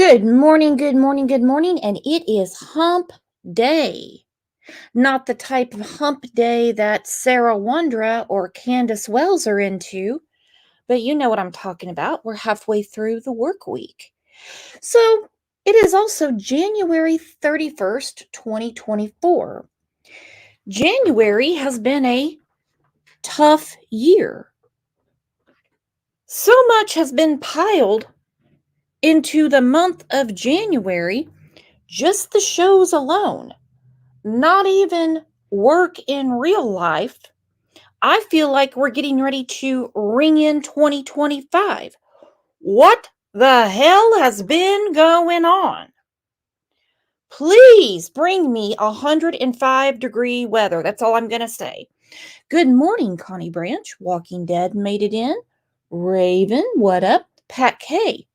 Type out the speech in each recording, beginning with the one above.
Good morning, good morning, good morning, and it is hump day. Not the type of hump day that Sarah Wondra or Candace Wells are into, but you know what I'm talking about. We're halfway through the work week. So it is also January 31st, 2024. January has been a tough year. So much has been piled into the month of January, just the shows alone. Not even work in real life. I feel like we're getting ready to ring in 2025. What the hell has been going on? Please bring me 105-degree weather. That's all I'm going to say. Good morning, Connie Branch. Walking Dead made it in. Raven, what up? Pat K,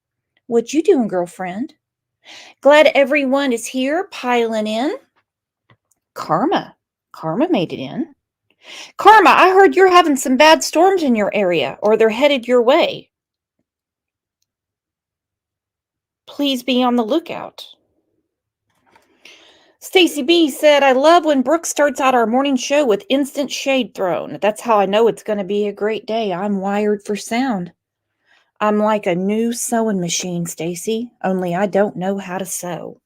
what you doing, girlfriend? Glad everyone is here piling in. Karma made it in. Karma, I heard you're having some bad storms in your area, or they're headed your way. Please be on the lookout. Stacy B said, I love when Brooke starts out our morning show with instant shade thrown. That's how I know it's going to be a great day. I'm wired for sound. I'm like a new sewing machine, Stacy, only I don't know how to sew.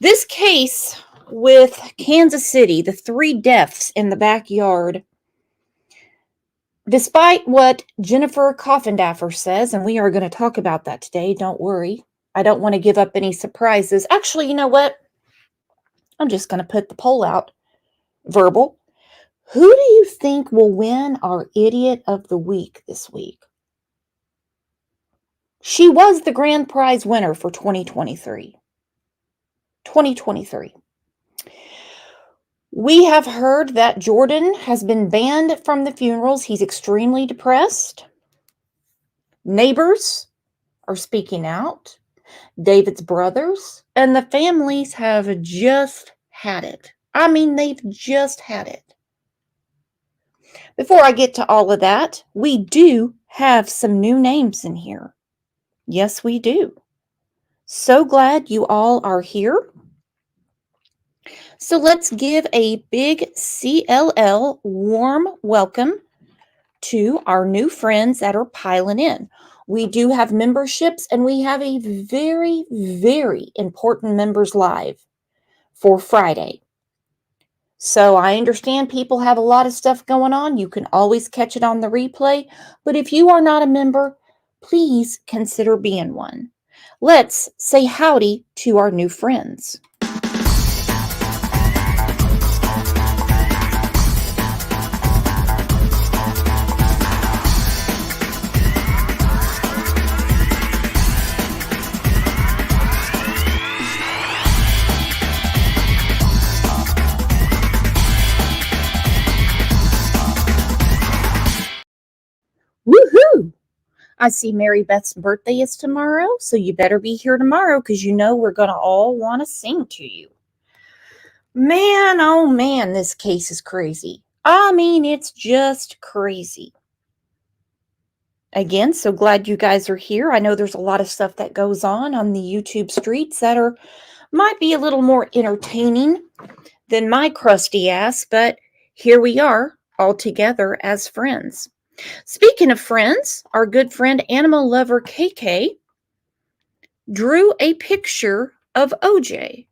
This case with Kansas City, the 3 deaths in the backyard, despite what Jennifer Coffindaffer says, and we are going to talk about that today, don't worry. I don't want to give up any surprises. Actually, you know what? I'm just going to put the poll out. Verbal. Who do you think will win our Idiot of the Week this week? She was the grand prize winner for 2023. 2023. We have heard that Jordan has been banned from the funerals. He's extremely depressed. Neighbors are speaking out. David's brothers and the families have just had it. I mean, they've just had it. Before I get to all of that, we do have some new names in here. Yes, we do. So glad you all are here. So let's give a big CLL warm welcome to our new friends that are piling in. We do have memberships, and we have a very, very important members live for Friday. So I understand people have a lot of stuff going on. You can always catch it on the replay. But if you are not a member, please consider being one. Let's say howdy to our new friends. Woohoo! I see Mary Beth's birthday is tomorrow, so you better be here tomorrow because you know we're going to all want to sing to you. Man, oh man, this case is crazy. I mean, it's just crazy. Again, so glad you guys are here. I know there's a lot of stuff that goes on the YouTube streets that might be a little more entertaining than my crusty ass, but here we are all together as friends. Speaking of friends, our good friend animal lover KK drew a picture of OJ.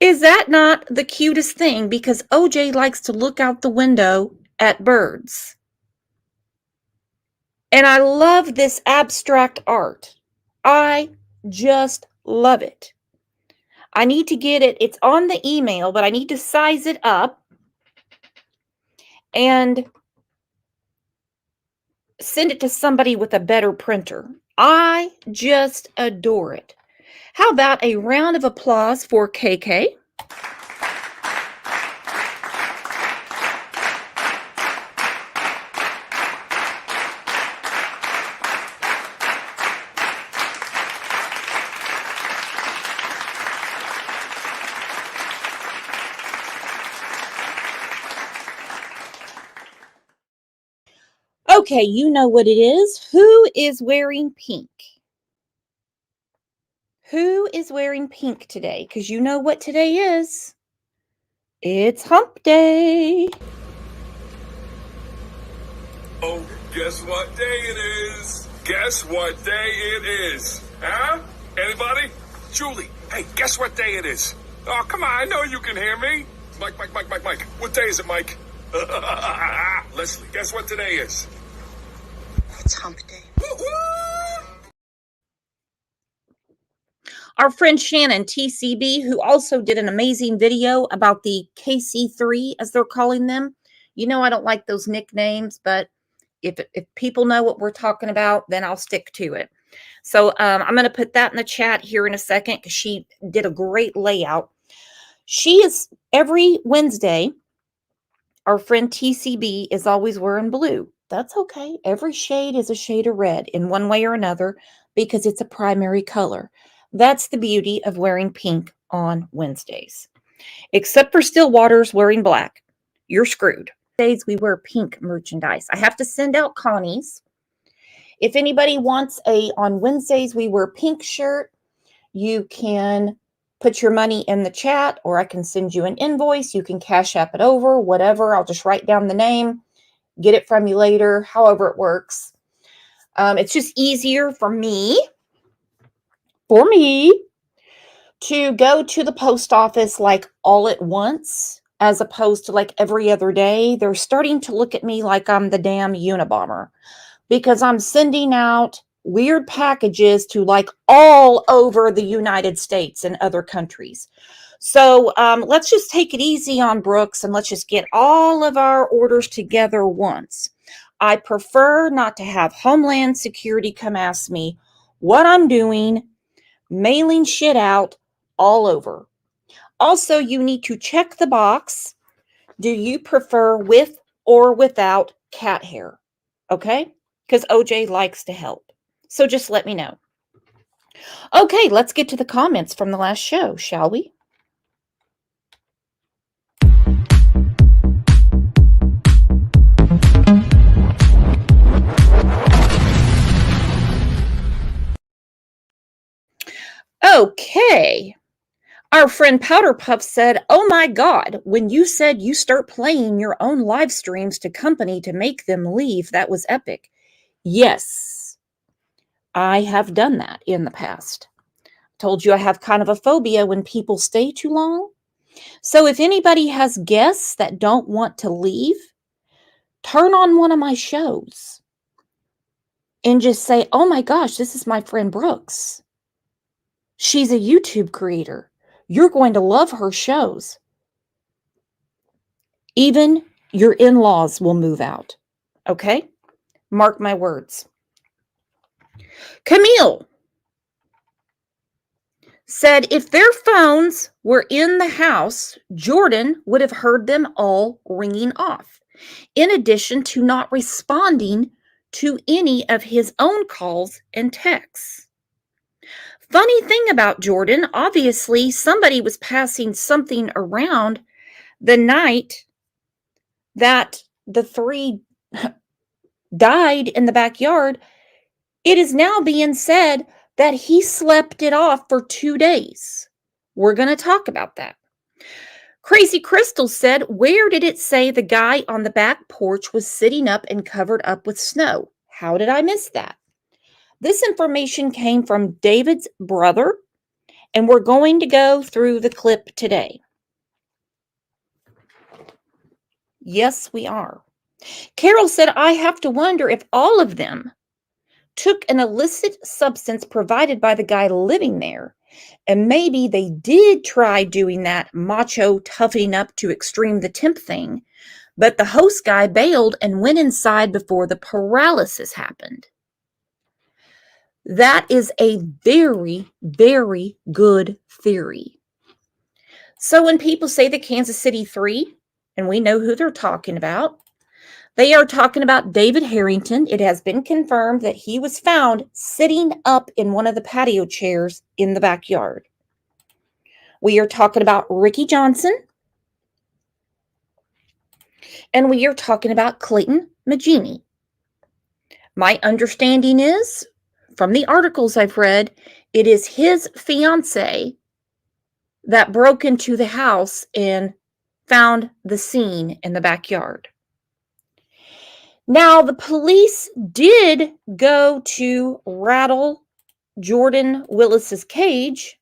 Is that not the cutest thing? Because OJ likes to look out the window at birds. And I love this abstract art. I just love it. I need to get it. It's on the email, but I need to size it up and send it to somebody with a better printer. I just adore it. How about a round of applause for KK? Okay, you know what it is. Who is wearing pink? Who is wearing pink today? Because you know what today is. It's Hump Day. Oh, guess what day it is? Guess what day it is? Huh? Anybody? Julie, hey, guess what day it is? Oh, come on, I know you can hear me. Mike. What day is it, Mike? Leslie, guess what today is? It's Hump Day. Our friend Shannon, TCB, who also did an amazing video about the KC3, as they're calling them. You know I don't like those nicknames, but if people know what we're talking about, then I'll stick to it. So I'm going to put that in the chat here in a second because she did a great layout. She is, every Wednesday, our friend TCB is always wearing blue. That's okay. Every shade is a shade of red in one way or another because it's a primary color. That's the beauty of wearing pink on Wednesdays. Except for Stillwater's wearing black. You're screwed. Days we wear pink merchandise. I have to send out Connie's. If anybody wants on Wednesdays we wear pink shirt, you can put your money in the chat, or I can send you an invoice. You can cash app it over, whatever. I'll just write down the name, get it from you later, however it works. It's just easier for me to go to the post office like all at once, as opposed to like every other day. They're starting to look at me like I'm the damn Unabomber because I'm sending out weird packages to like all over the United States and other countries. So let's just take it easy on Brooks and let's just get all of our orders together once. I prefer not to have Homeland Security come ask me what I'm doing, mailing shit out all over. Also, you need to check the box. Do you prefer with or without cat hair? Okay? Because OJ likes to help. So just let me know. Okay, let's get to the comments from the last show, shall we? Okay. Our friend Powder Puff said, "Oh my God, when you said you start playing your own live streams to company to make them leave, that was epic." Yes, I have done that in the past. Told you I have kind of a phobia when people stay too long. So if anybody has guests that don't want to leave, turn on one of my shows and just say, "Oh my gosh, this is my friend Brooks. She's a YouTube creator. You're going to love her shows." Even your in-laws will move out. Okay? Mark my words. Camille said if their phones were in the house, Jordan would have heard them all ringing off, in addition to not responding to any of his own calls and texts. Funny thing about Jordan, obviously somebody was passing something around the night that the three died in the backyard. It is now being said that he slept it off for 2 days. We're going to talk about that. Crazy Crystal said, "Where did it say the guy on the back porch was sitting up and covered up with snow? How did I miss that?" This information came from David's brother, and we're going to go through the clip today. Yes, we are. Carol said, "I have to wonder if all of them took an illicit substance provided by the guy living there, and maybe they did try doing that macho toughening up to extreme the temp thing, but the host guy bailed and went inside before the paralysis happened." That is a very, very good theory. So when people say the Kansas City Three, and we know who they're talking about, they are talking about David Harrington. It has been confirmed that he was found sitting up in one of the patio chairs in the backyard. We are talking about Ricky Johnson. And we are talking about Clayton Magini. My understanding is, from the articles I've read, it is his fiance that broke into the house and found the scene in the backyard. Now, the police did go to rattle Jordan Willis's cage.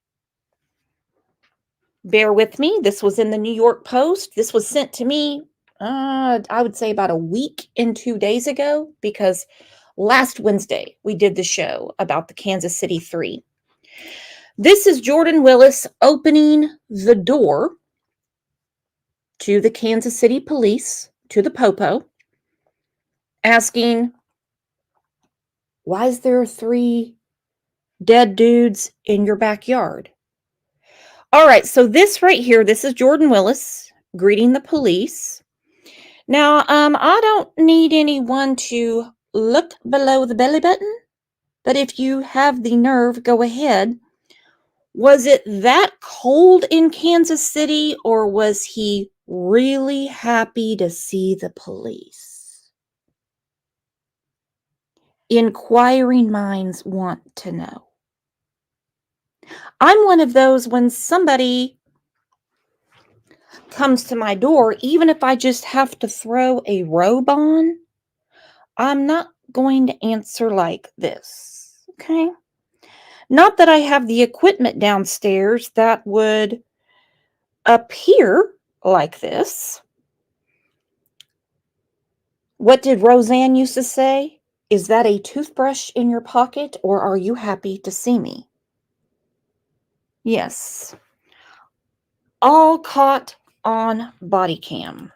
Bear with me. This was in the New York Post. This was sent to me, I would say about a week and 2 days ago, because last Wednesday we did the show about the Kansas City 3. This is Jordan Willis opening the door to the Kansas City police, to the Popo, asking, why is there 3 dead dudes in your backyard? All right, so this right here, this is Jordan Willis greeting the police. Now, I don't need anyone to look below the belly button, but if you have the nerve, go ahead. Was it that cold in Kansas City, or was he really happy to see the police? Inquiring minds want to know. I'm one of those, when somebody comes to my door, even if I just have to throw a robe on, I'm not going to answer like this, okay? Not that I have the equipment downstairs that would appear like this. What did Roseanne used to say? Is that a toothbrush in your pocket, or are you happy to see me? Yes. All caught on body cam.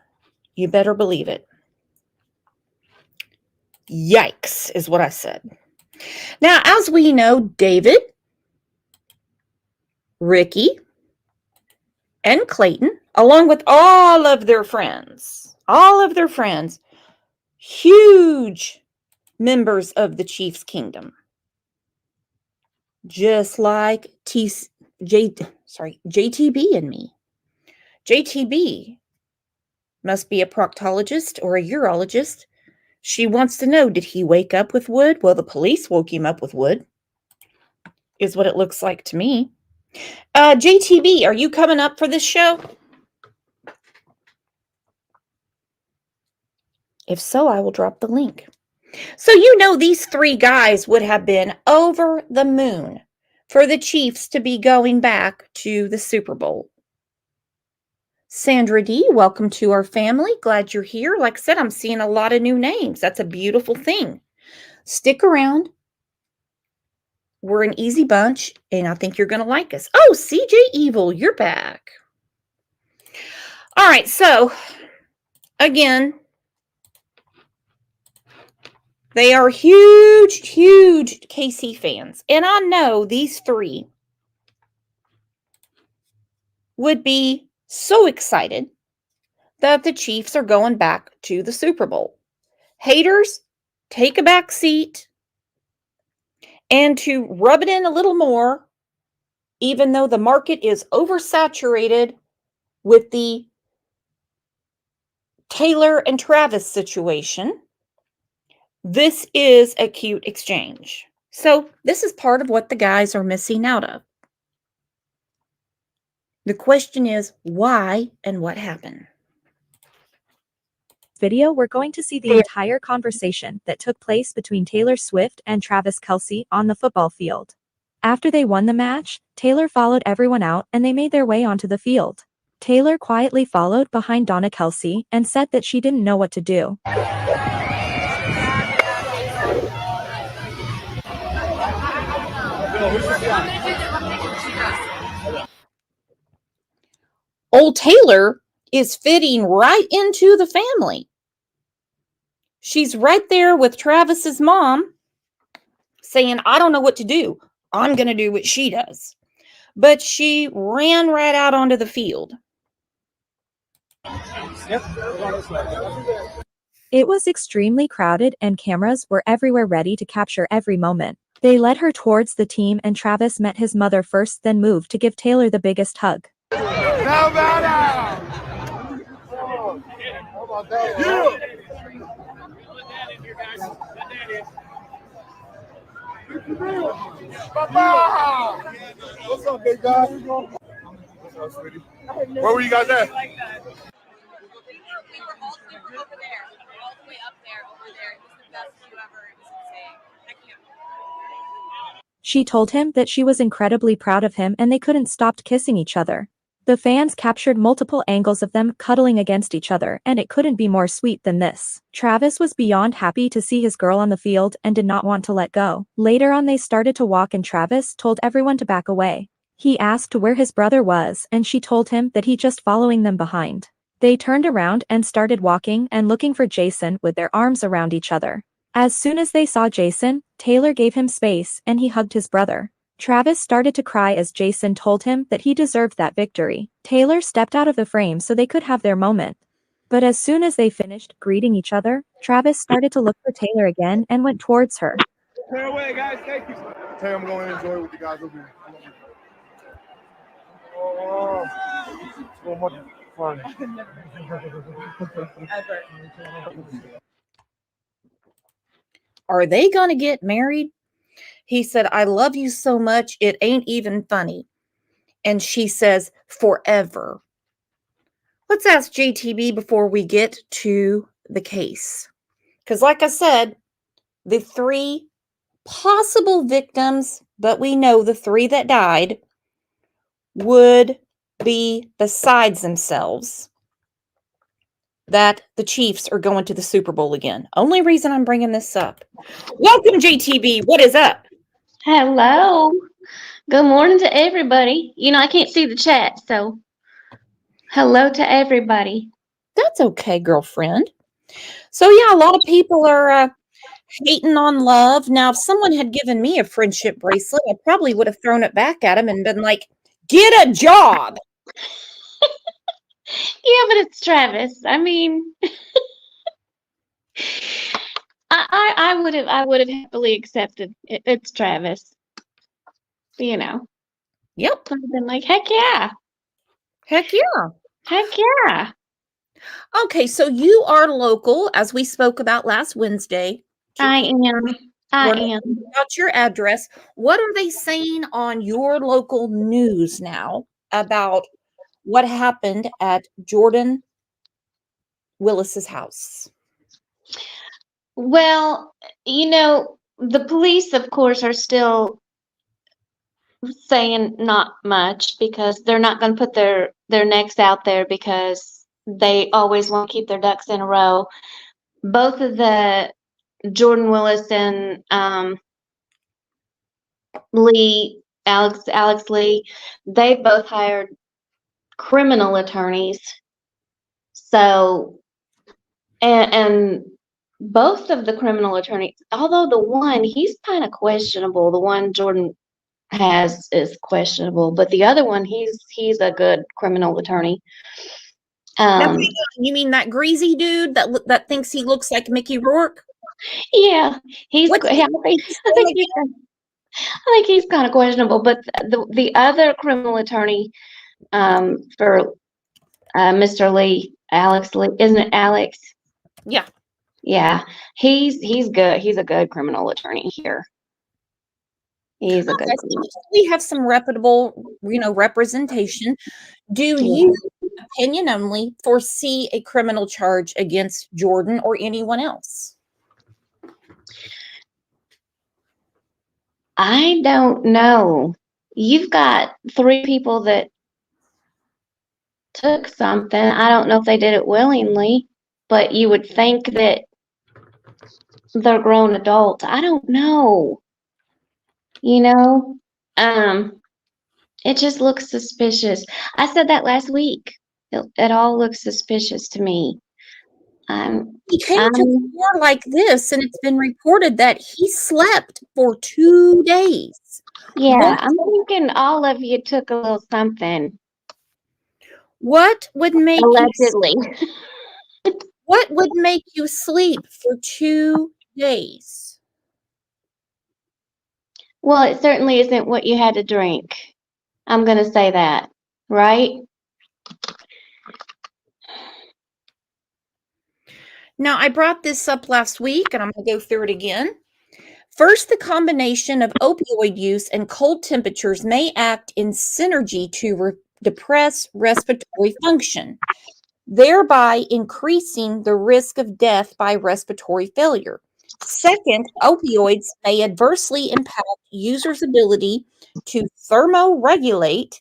You better believe it. Yikes, is what I said. Now, as we know, David, Ricky, and Clayton, along with all of their friends, huge members of the Chiefs Kingdom, just like JTB and me. JTB must be a proctologist or a urologist. She wants to know, did he wake up with wood? Well, the police woke him up with wood, is what it looks like to me. JTB, are you coming up for this show? If so, I will drop the link. So you know these 3 guys would have been over the moon for the Chiefs to be going back to the Super Bowl. Sandra D, welcome to our family. Glad you're here. Like I said, I'm seeing a lot of new names. That's a beautiful thing. Stick around. We're an easy bunch, and I think you're going to like us. Oh, CJ Evil, you're back. All right, so, again, they are huge, huge KC fans. And I know these 3 would be so excited that the Chiefs are going back to the Super Bowl. Haters, take a back seat. And to rub it in a little more, even though the market is oversaturated with the Taylor and Travis situation, this is a cute exchange. So this is part of what the guys are missing out of. The question is, why and what happened? Video, we're going to see the entire conversation that took place between Taylor Swift and Travis Kelce on the football field. After they won the match, Taylor followed everyone out and they made their way onto the field. Taylor quietly followed behind Donna Kelce and said that she didn't know what to do. Old Taylor is fitting right into the family. She's right there with Travis's mom saying, I don't know what to do. I'm going to do what she does. But she ran right out onto the field. It was extremely crowded and cameras were everywhere ready to capture every moment. They led her towards the team and Travis met his mother first, then moved to give Taylor the biggest hug. Papa! What's up, big guy? What's up, sweetie? Where were you guys at? We were over there, all the way up there, over there. It was the best view ever. It was insane. I can't. She told him that she was incredibly proud of him and they couldn't stop kissing each other. The fans captured multiple angles of them cuddling against each other, and it couldn't be more sweet than this. Travis was beyond happy to see his girl on the field and did not want to let go. Later on they started to walk and Travis told everyone to back away. He asked where his brother was and she told him that he just following them behind. They turned around and started walking and looking for Jason with their arms around each other. As soon as they saw Jason, Taylor gave him space and he hugged his brother. Travis started to cry as Jason told him that he deserved that victory. Taylor stepped out of the frame so they could have their moment. But as soon as they finished greeting each other, Travis started to look for Taylor again and went towards her. Clear away, guys. Thank you. Hey, I'm going to enjoy it with you guys. Oh, so much fun. Are they going to get married? He said, I love you so much, it ain't even funny. And she says, forever. Let's ask JTB before we get to the case. Because like I said, the 3 possible victims, but we know the 3 that died, would be besides themselves that the Chiefs are going to the Super Bowl again. Only reason I'm bringing this up. Welcome, JTB. What is up? Hello. Good morning to everybody. You know, I can't see the chat, so hello to everybody. That's okay, girlfriend. So, yeah, a lot of people are hating on love. Now, if someone had given me a friendship bracelet, I probably would have thrown it back at him and been like, get a job. Yeah, but it's Travis. I mean, I would have happily accepted it. It's Travis. You know. Yep. I've been like, heck yeah. Heck yeah. Heck yeah. Okay, so you are local, as we spoke about last Wednesday. I am. About your address. What are they saying on your local news now about what happened at Jordan Willis's house? Well, you know, the police, of course, are still saying not much because they're not going to put their necks out there because they always want to keep their ducks in a row. Both of the Jordan Willis and Alex Lee, they both hired criminal attorneys. So, and both of the criminal attorneys, although the one, he's kind of questionable, the one Jordan has is questionable, but the other one, he's a good criminal attorney. Now, you mean that greasy dude that thinks he looks like Mickey Rourke? Yeah, I think he's kind of questionable, but the other criminal attorney for Mr. Lee, Alex Lee, isn't it Alex? Yeah. Yeah, he's good. He's a good criminal attorney here. He's a good. We have some reputable, representation. Do you, opinion only, foresee a criminal charge against Jordan or anyone else? I don't know. You've got 3 people that took something. I don't know if they did it willingly, but you would think that they're grown adults. I don't know. You know, it just looks suspicious. I said that last week. It all looks suspicious to me. He came to the door like this, and it's been reported that he slept for 2 days. Yeah, I'm thinking all of you took a little something. What would make allegedly? What would make you sleep for 2 days? Well, it certainly isn't what you had to drink. I'm going to say that, right? Now, I brought this up last week, and I'm going to go through it again. First, the combination of opioid use and cold temperatures may act in synergy to depress respiratory function, thereby increasing the risk of death by respiratory failure. Second, opioids may adversely impact users' ability to thermoregulate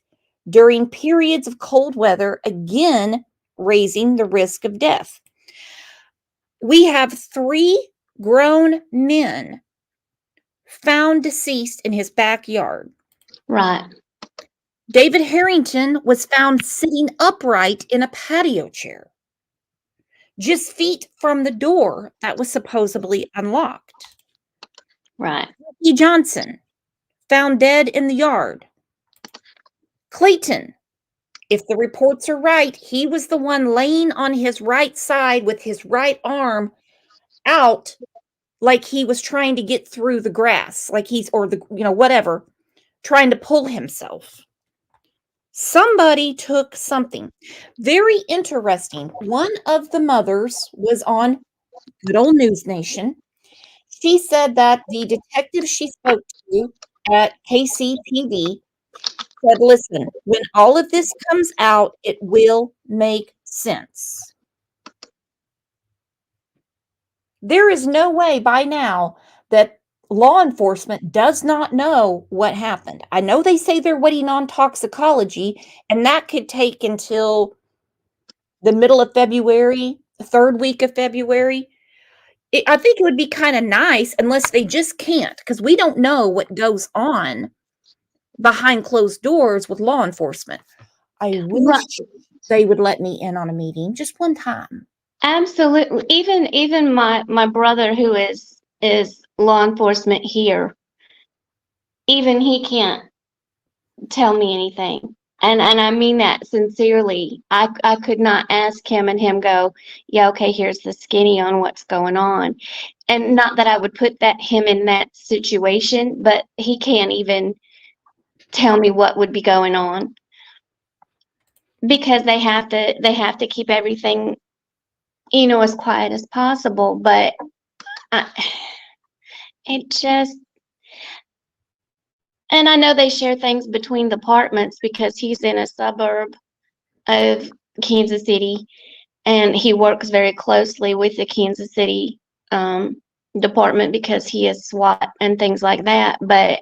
during periods of cold weather, again raising the risk of death. We have 3 grown men found deceased in his backyard. Right. David Harrington was found sitting upright in a patio chair, just feet from the door that was supposedly unlocked. Right. E. Johnson, found dead in the yard. Clayton, if the reports are right, he was the one laying on his right side with his right arm out, like he was trying to get through the grass, like he's, or the, whatever, trying to pull himself. Somebody took something. Very interesting. One of the mothers was on good old News Nation. She said that the detective she spoke to at KCPD said, listen, when all of this comes out, it will make sense. There is no way by now that law enforcement does not know what happened. I know they say they're waiting on toxicology, and that could take until the middle of February, the 3rd week of February. I think it would be kind of nice, unless they just can't, because we don't know what goes on behind closed doors with law enforcement. I wish they would let me in on a meeting just one time. Absolutely. Even my brother, who is law enforcement here, even he can't tell me anything. And I mean that sincerely. I could not ask him and him go, yeah, okay, here's the skinny on what's going on. And not that I would put him in that situation, but he can't even tell me what would be going on, because they have to keep everything, as quiet as possible. But it just, and I know they share things between departments because he's in a suburb of Kansas City, and he works very closely with the Kansas City department because he is SWAT and things like that. But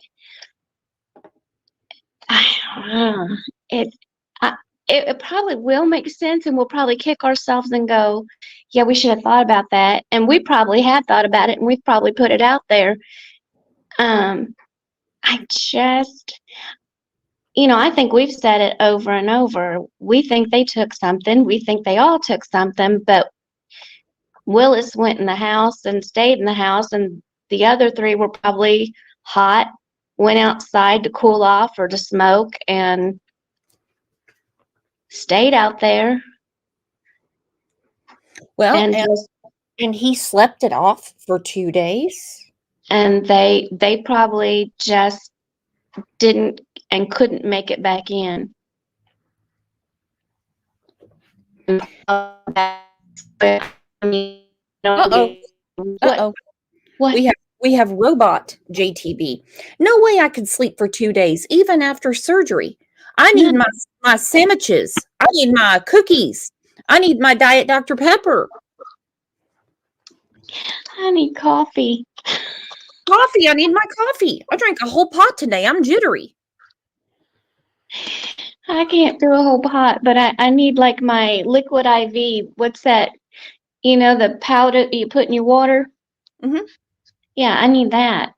it probably will make sense, and we'll probably kick ourselves and go, yeah, we should have thought about that. And we probably have thought about it, and we've probably put it out there. I just, I think we've said it over and over. We think they took something. We think they all took something. But Willis went in the house and stayed in the house, and the other 3 were probably hot, went outside to cool off or to smoke, and stayed out there. Well, and he slept it off for 2 days. And they probably just didn't and couldn't make it back in. Uh-oh. What? We have robot JTB. No way I could sleep for 2 days, even after surgery. I need my sandwiches. I need my cookies. I need my Diet Dr. Pepper. I need coffee. Coffee. I need my coffee. I drank a whole pot today. I'm jittery. I can't do a whole pot, but I need like my liquid IV. What's that? The powder you put in your water? Mm-hmm. Yeah, I need that.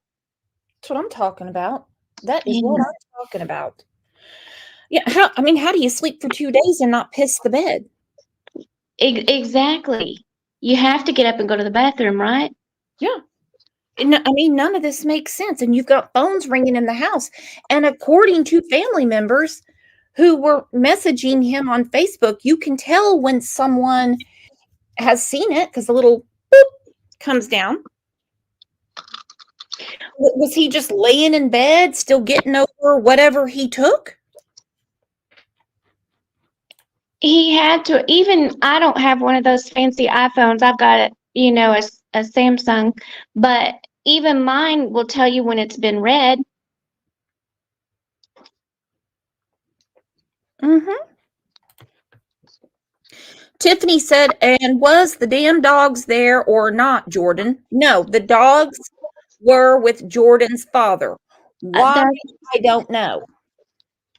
That's what I'm talking about. That is what I'm talking about. Yeah, how do you sleep for 2 days and not piss the bed? Exactly. You have to get up and go to the bathroom, right? Yeah. None of this makes sense. And you've got phones ringing in the house. And according to family members who were messaging him on Facebook, you can tell when someone has seen it because the little boop comes down. Was he just laying in bed, still getting over whatever he took? He had to. Even I don't have one of those fancy iPhones. I've got a Samsung, but even mine will tell you when it's been read. Mm-hmm. Tiffany said, and was the damn dogs there or not, Jordan? No, the dogs were with Jordan's father. Why? That I don't know.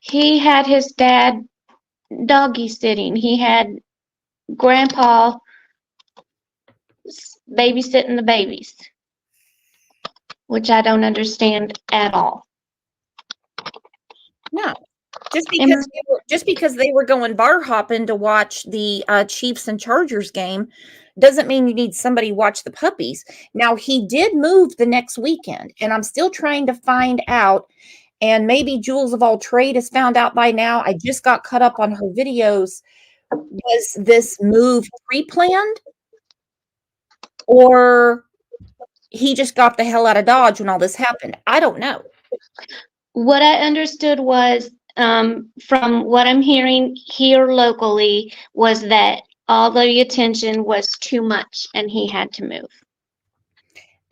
he had his dad doggy sitting. He had grandpa babysitting the babies, which I don't understand at all. No. Just And because they were going bar hopping to watch the Chiefs and Chargers game doesn't mean you need somebody watch the puppies. Now, he did move the next weekend, and I'm still trying to find out, and maybe Jules of All Trade has found out by now. I just got caught up on her videos. Was this move pre-planned, or he just got the hell out of Dodge when all this happened? I don't know. what I understood was, from what I'm hearing here locally, was that all the attention was too much and he had to move.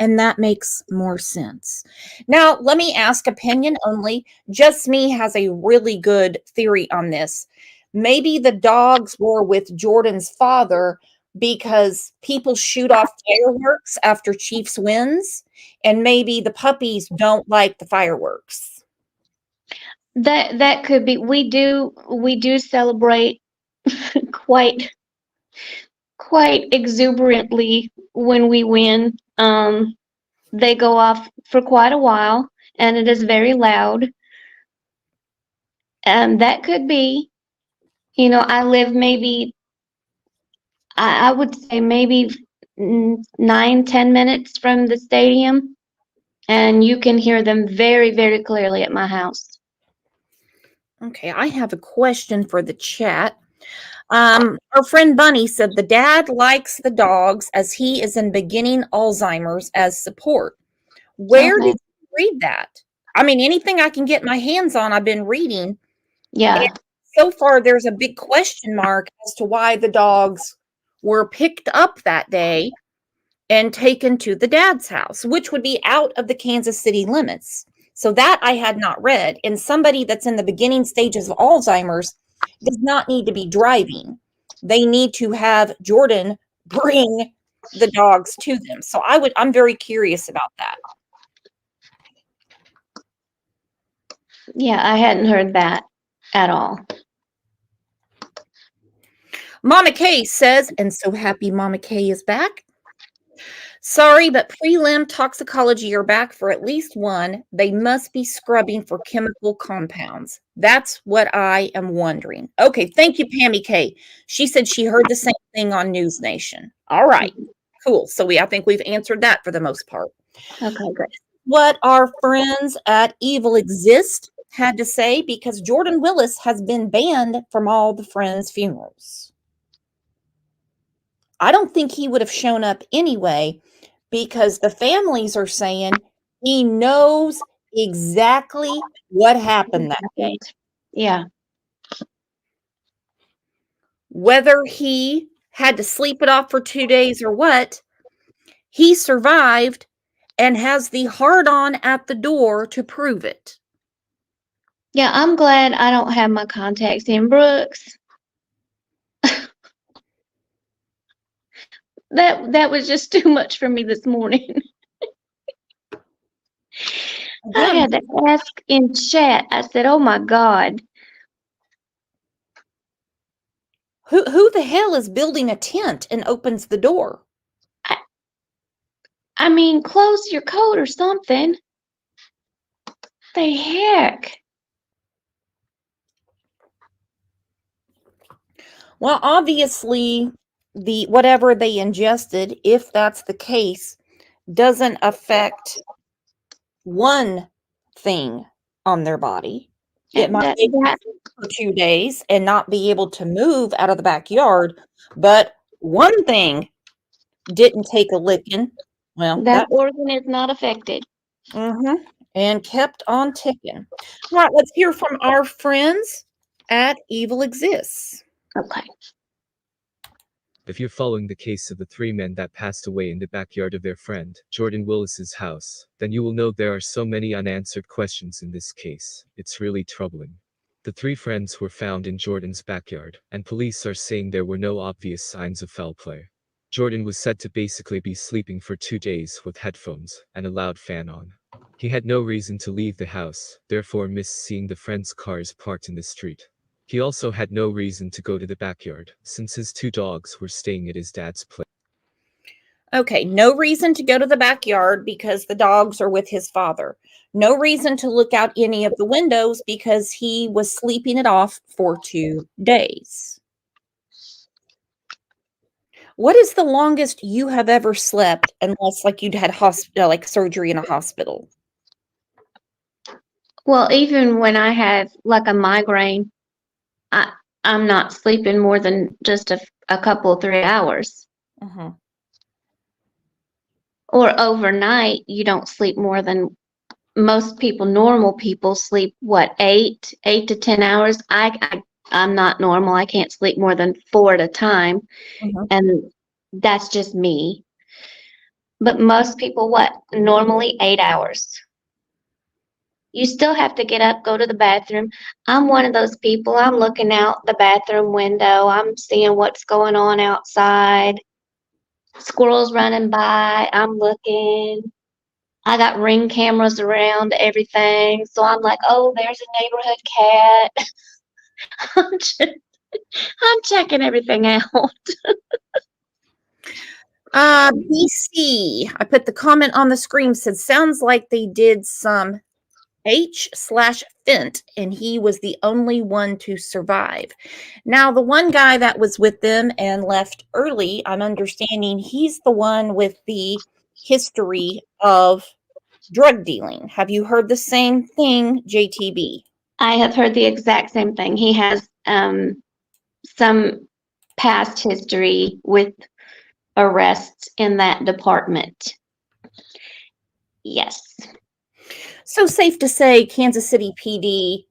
And that makes more sense. Now, let me ask opinion only. Just Me has a really good theory on this. Maybe the dogs were with Jordan's father because people shoot off fireworks after Chiefs wins, and maybe the puppies don't like the fireworks. That could be. We do celebrate quite exuberantly when we win. They go off for quite a while, and it is very loud. That could be. I live maybe, I would say maybe 9-10 minutes from the stadium, and you can hear them very, very clearly at my house. Okay, I have a question for the chat. Our friend Bunny said the dad likes the dogs as he is in beginning Alzheimer's as support. Where Okay. did you read that? I mean, anything I can get my hands on, I've been reading. Yeah. And so far, there's a big question mark as to why the dogs were picked up that day and taken to the dad's house, which would be out of the Kansas City limits. So that I had not read. And somebody that's in the beginning stages of Alzheimer's does not need to be driving. They need to have Jordan bring the dogs to them. So I'm very curious about that. Yeah, I hadn't heard that at all. Mama Kay says, and so happy Mama Kay is back. Sorry, but prelim toxicology are back for at least one. They must be scrubbing for chemical compounds. That's what I am wondering. Okay, thank you, Pammy K. She said she heard the same thing on News Nation. All right, cool. So I think we've answered that for the most part. Okay, great. What our friends at Evil Exist had to say, because Jordan Willis has been banned from all the friends' funerals. I don't think he would have shown up anyway, because the families are saying he knows exactly what happened that day. Yeah. Whether he had to sleep it off for 2 days or what, he survived and has the hard-on at the door to prove it. Yeah, I'm glad I don't have my contacts in, Brooks. That was just too much for me this morning. I had to ask in chat. I said, "Oh my God, Who the hell is building a tent and opens the door?" I mean, close your coat or something." The heck? Well, obviously, the whatever they ingested, if that's the case, doesn't affect one thing on their body. It might make them sick for 2 days and not be able to move out of the backyard, but one thing didn't take a licking. Well, that organ is not affected. and kept on ticking. All right, let's hear from our friends at Evil Exists. Okay. If you're following the case of the three men that passed away in the backyard of their friend, Jordan Willis's house, then you will know there are so many unanswered questions in this case. It's really troubling. The three friends were found in Jordan's backyard, and police are saying there were no obvious signs of foul play. Jordan was said to basically be sleeping for 2 days with headphones and a loud fan on. He had no reason to leave the house, therefore missed seeing the friends' cars parked in the street. He also had no reason to go to the backyard, since his 2 dogs were staying at his dad's place. Okay, no reason to go to the backyard because the dogs are with his father. No reason to look out any of the windows because he was sleeping it off for 2 days. What is the longest you have ever slept, unless like you'd had like surgery in a hospital? Well, even when I have like a migraine, I'm not sleeping more than just a couple, 3 hours. Uh-huh. Or overnight, you don't sleep more than most people. Normal people sleep what, 8 to 10 hours. I'm not normal. I can't sleep more than 4 at a time, and that's just me. But most people, what, normally 8 hours. You still have to get up, go to the bathroom. I'm one of those people. I'm looking out the bathroom window. I'm seeing what's going on outside. Squirrels running by. I'm looking. I got Ring cameras around everything. So I'm like, oh, there's a neighborhood cat. I'm checking everything out. BC, I put the comment on the screen, said, sounds like they did some H/Fent, and he was the only one to survive. Now, the one guy that was with them and left early, I'm understanding he's the one with the history of drug dealing. Have you heard the same thing, JTB? I have heard the exact same thing. He has some past history with arrests in that department. Yes. So safe to say Kansas City PD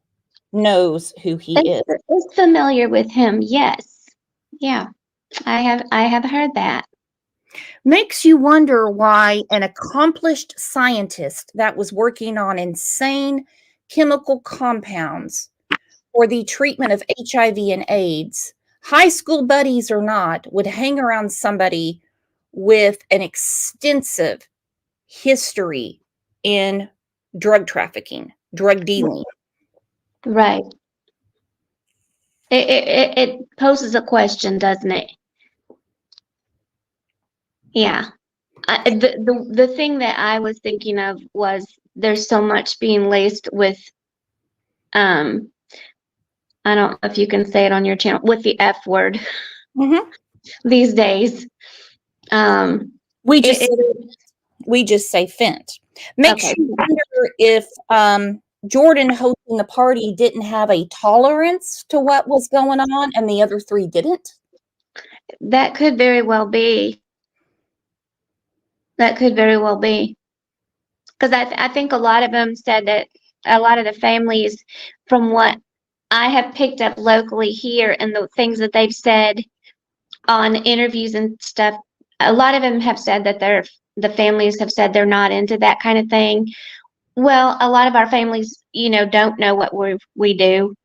knows who he is. Is familiar with him, yes. Yeah, I have heard that. Makes you wonder why an accomplished scientist that was working on insane chemical compounds for the treatment of HIV and AIDS, high school buddies or not, would hang around somebody with an extensive history in drug trafficking, drug dealing. Right. It poses a question, doesn't it? Yeah. The thing that I was thinking of was there's so much being laced with, I don't know if you can say it on your channel, with the F word these days. We just say Fent. Makes you wonder if Jordan hosting the party didn't have a tolerance to what was going on and the other 3 didn't. That could very well be. That could very well be. Because I think a lot of them said that a lot of the families, from what I have picked up locally here and the things that they've said on interviews and stuff, a lot of them have said that the families have said they're not into that kind of thing. Well, a lot of our families, don't know what we do.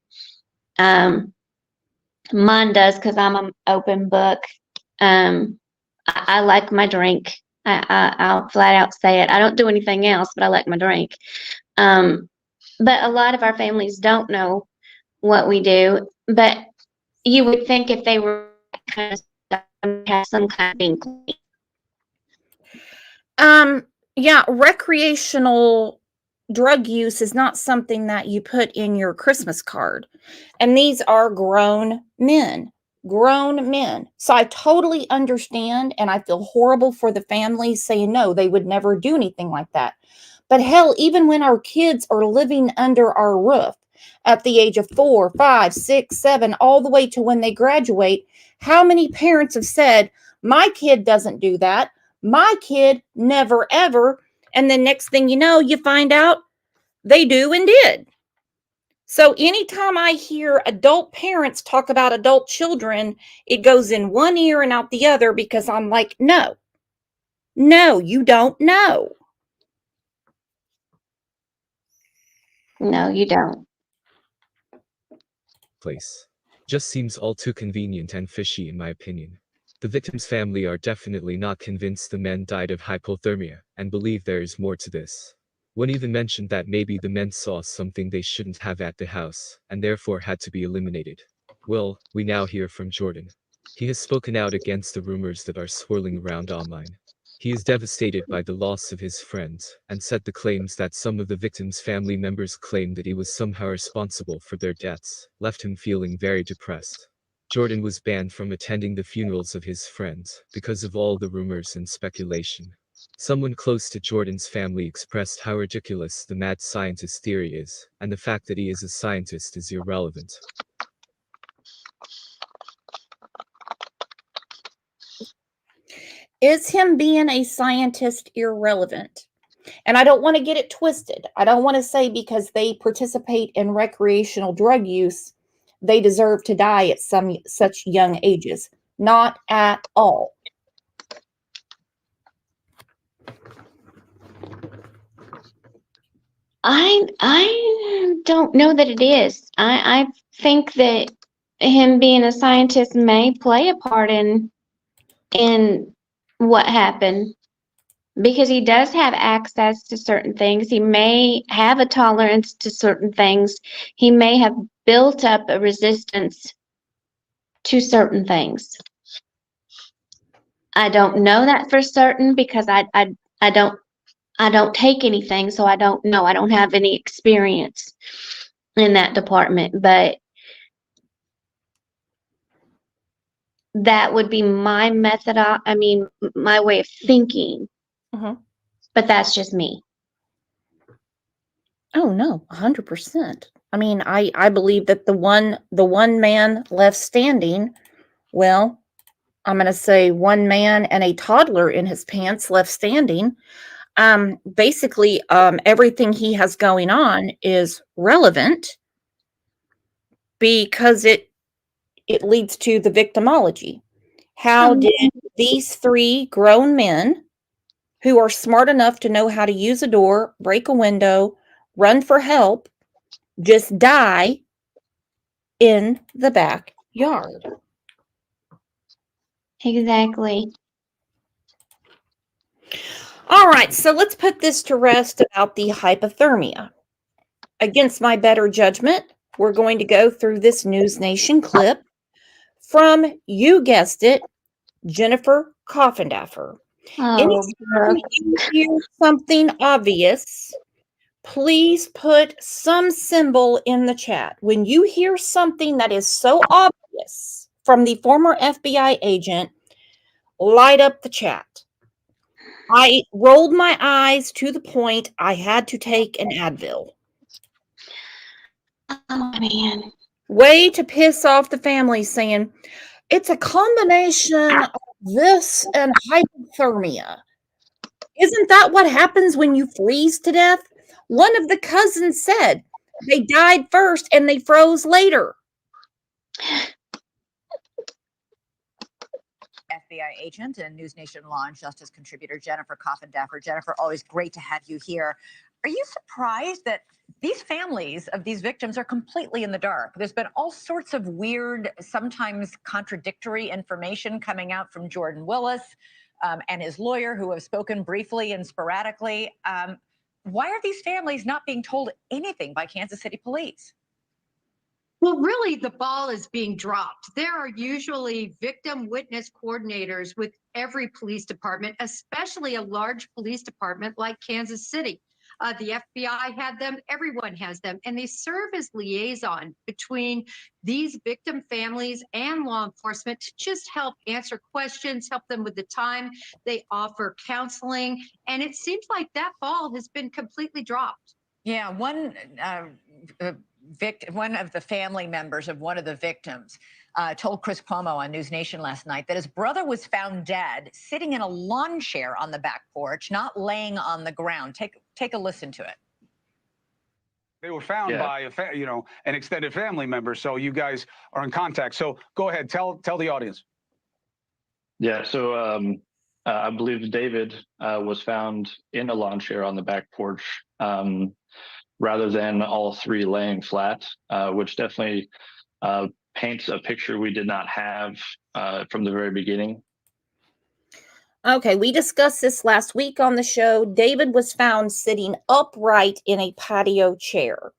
Mine does, because I'm an open book. I like my drink. I'll flat out say it. I don't do anything else, but I like my drink. But a lot of our families don't know what we do. But you would think if they were kind of stuff, have some kind of inkling. Yeah, recreational drug use is not something that you put in your Christmas card. And these are grown men. So I totally understand, and I feel horrible for the families saying no, they would never do anything like that. But hell, even when our kids are living under our roof at the age of 4, 5, 6, 7, all the way to when they graduate, how many parents have said, my kid doesn't do that. My kid never, ever. And then next thing you know, you find out they do and did. So anytime I hear adult parents talk about adult children, it goes in one ear and out the other because I'm like, no, no, you don't know. No, you don't. Place. Just seems all too convenient and fishy in my opinion. The victim's family are definitely not convinced the men died of hypothermia, and believe there is more to this. One even mentioned that maybe the men saw something they shouldn't have at the house, and therefore had to be eliminated. Well, we now hear from Jordan. He has spoken out against the rumors that are swirling around online. He is devastated by the loss of his friends, and said the claims that some of the victims' family members claimed that he was somehow responsible for their deaths, left him feeling very depressed. Jordan was banned from attending the funerals of his friends, because of all the rumors and speculation. Someone close to Jordan's family expressed how ridiculous the mad scientist theory is, and the fact that he is a scientist is irrelevant. Is him being a scientist irrelevant? And I don't want to get it twisted. I don't want to say because they participate in recreational drug use, they deserve to die at some such young ages. Not at all. I don't know that it is. I think that him being a scientist may play a part in what happened because he does have access to certain things. He may have a tolerance to certain things. He may have built up a resistance to certain things. I don't know that for certain because I don't take anything, so I don't know. I don't have any experience in that department, but that would be my method. I mean, my way of thinking, Mhm. but that's just me. Oh no, 100%. I mean, I believe that the one man left standing, well, I'm going to say one man and a toddler in his pants left standing. Basically, everything he has going on is relevant because it leads to the victimology. How Um, did these three grown men who are smart enough to know how to use a door, break a window, run for help, just die in the backyard? exactly. All right, so let's put this to rest about the hypothermia. Against my better judgment, we're going to go through this News Nation clip from, you guessed it, Jennifer Coffindaffer. Oh, Anytime you hear something obvious, please put some symbol in the chat. When you hear something that is so obvious from the former FBI agent, light up the chat. I rolled my eyes to the point I had to take an Advil. oh man. Way to piss off the family saying, it's a combination of this and hypothermia. Isn't that what happens when you freeze to death? One of the cousins said they died first and they froze later. FBI agent and News Nation Law and Justice contributor Jennifer Coffindaffer. Jennifer, always great to have you here. Are you surprised that these families of these victims are completely in the dark? There's been all sorts of weird, sometimes contradictory information coming out from Jordan Willis and his lawyer, who have spoken briefly and sporadically. Why are these families not being told anything by Kansas City police? Well, really, the ball is being dropped. There are usually victim witness coordinators with every police department, especially a large police department like Kansas City. The FBI had them, everyone has them, and they serve as liaison between these victim families and law enforcement to just help answer questions, help them with the time. They offer counseling, and it seems like that ball has been completely dropped. Yeah, one of the family members of one of the victims told Chris Cuomo on News Nation last night that his brother was found dead sitting in a lawn chair on the back porch, not laying on the ground. Take a listen to it. They were found by an extended family member. So you guys are in contact. So go ahead, tell the audience. Yeah. So I believe David was found in a lawn chair on the back porch, rather than all three laying flat, which definitely paints a picture we did not have from the very beginning. Okay, we discussed this last week on the show. David was found sitting upright in a patio chair.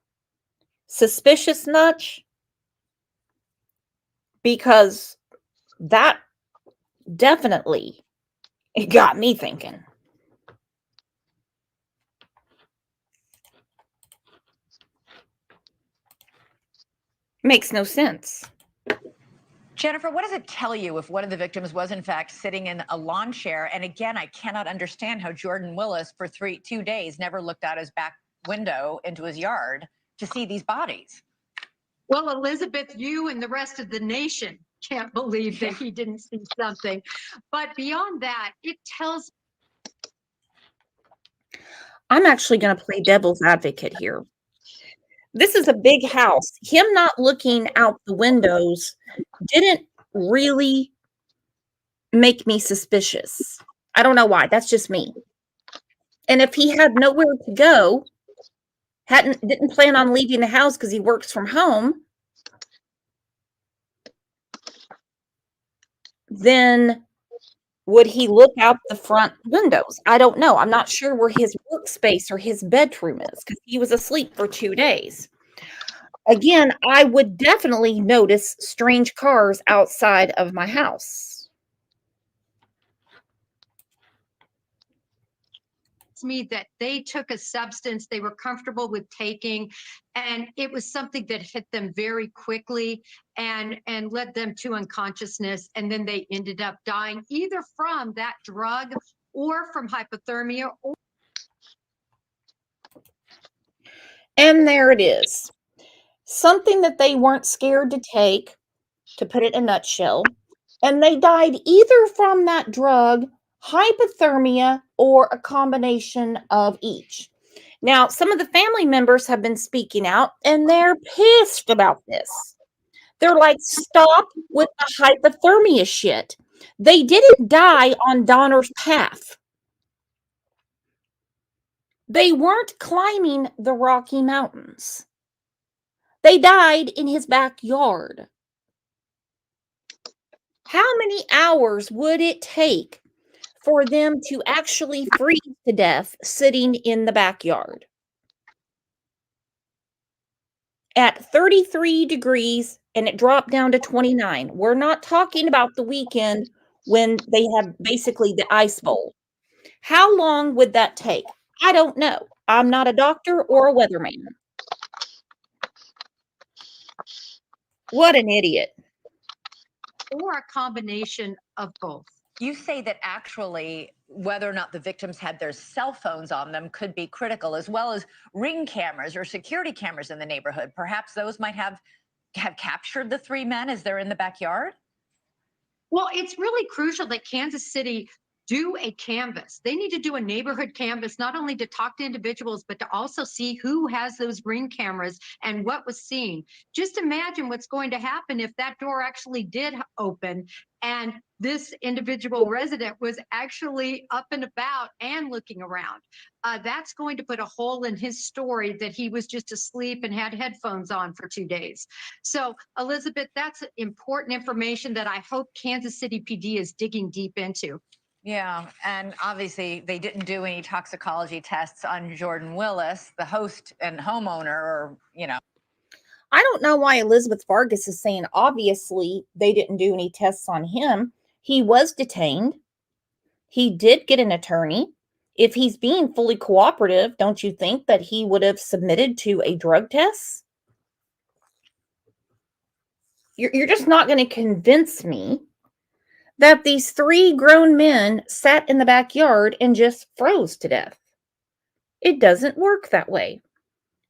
Suspicious much? Because that definitely it got me thinking. Makes no sense. Jennifer, what does it tell you if one of the victims was in fact sitting in a lawn chair? And again, I cannot understand how Jordan Willis for 2 days never looked out his back window into his yard to see these bodies. Well, Elizabeth, you and the rest of the nation can't believe that he didn't see something. But beyond that, it tells. I'm actually going to play devil's advocate here. This is a big house. Him not looking out the windows didn't really make me suspicious. I don't know why. That's just me. And if he had nowhere to go, didn't plan on leaving the house because he works from home, then would he look out the front windows? I don't know. I'm not sure where his workspace or his bedroom is because he was asleep for 2 days. Again, I would definitely notice strange cars outside of my house. Me that they took a substance they were comfortable with taking, and it was something that hit them very quickly and led them to unconsciousness, and then they ended up dying either from that drug or from hypothermia. And there it is. Something that they weren't scared to take, to put it in a nutshell, and they died either from that drug, hypothermia, or a combination of each. Now, some of the family members have been speaking out, and they're pissed about this. They're like, stop with the hypothermia shit. They didn't die on Donner's Path. They weren't climbing the Rocky Mountains. They died in his backyard. How many hours would it take for them to actually freeze to death sitting in the backyard? At 33 degrees, and it dropped down to 29. We're not talking about the weekend when they have basically the ice bowl. How long would that take? I don't know. I'm not a doctor or a weatherman. What an idiot. Or a combination of both. You say that actually whether or not the victims had their cell phones on them could be critical, as well as ring cameras or security cameras in the neighborhood. Perhaps those might have captured the 3 men as they're in the backyard? Well, it's really crucial that Kansas City do a canvas. They need to do a neighborhood canvas, not only to talk to individuals, but to also see who has those ring cameras and what was seen. Just imagine what's going to happen if that door actually did open and this individual resident was actually up and about and looking around. That's going to put a hole in his story that he was just asleep and had headphones on for 2 days. So, Elizabeth, that's important information that I hope Kansas City PD is digging deep into. Yeah, and obviously they didn't do any toxicology tests on Jordan Willis, the host and homeowner, or, I don't know why Elizabeth Vargas is saying obviously they didn't do any tests on him. He was detained. He did get an attorney. If he's being fully cooperative, don't you think that he would have submitted to a drug test? You're just not going to convince me that these 3 grown men sat in the backyard and just froze to death. It doesn't work that way.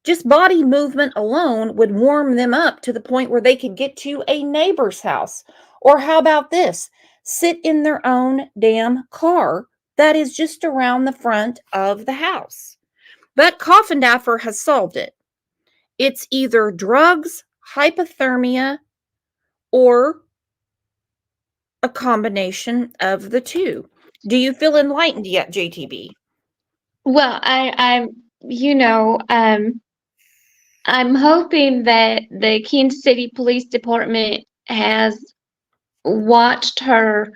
Just body movement alone would warm them up to the point where they could get to a neighbor's house. Or how about this? Sit in their own damn car that is just around the front of the house. But Coffindaffer has solved it. It's either drugs, hypothermia, or a combination of the two. Do you feel enlightened yet, JTB? Well, I'm hoping that the Kansas City Police Department has watched her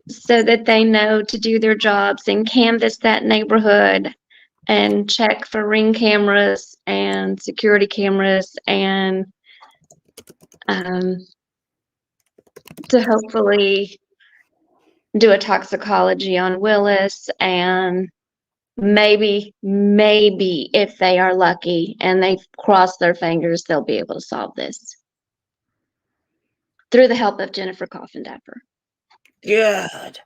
so that they know to do their jobs and canvass that neighborhood and check for ring cameras and security cameras and to hopefully do a toxicology on Willis and maybe if they are lucky and they cross their fingers, they'll be able to solve this through the help of Jennifer Coffindaffer. Good.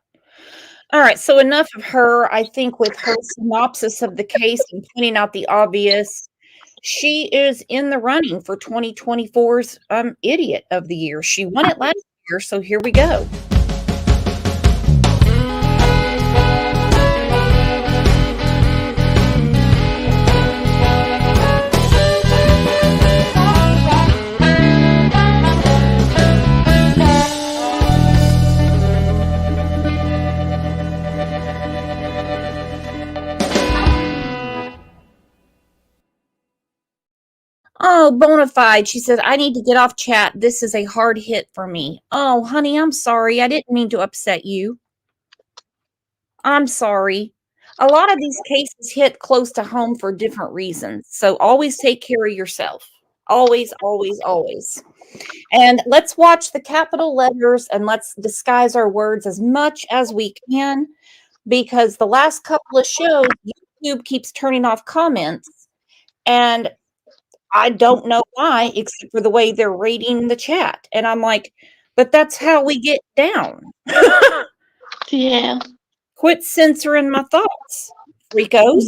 All right, so enough of her. I think with her synopsis of the case and pointing out the obvious, she is in the running for 2024's Idiot of the Year. She won it last year, so here we go. Oh, Bonafide. She said, I need to get off chat. This is a hard hit for me. Oh, honey, I'm sorry. I didn't mean to upset you. I'm sorry. A lot of these cases hit close to home for different reasons. So always take care of yourself. Always, always, always. And let's watch the capital letters and let's disguise our words as much as we can, because the last couple of shows, YouTube keeps turning off comments. And I don't know why, except for the way they're rating the chat. And I'm like, but that's how we get down. Yeah. Quit censoring my thoughts, freakos.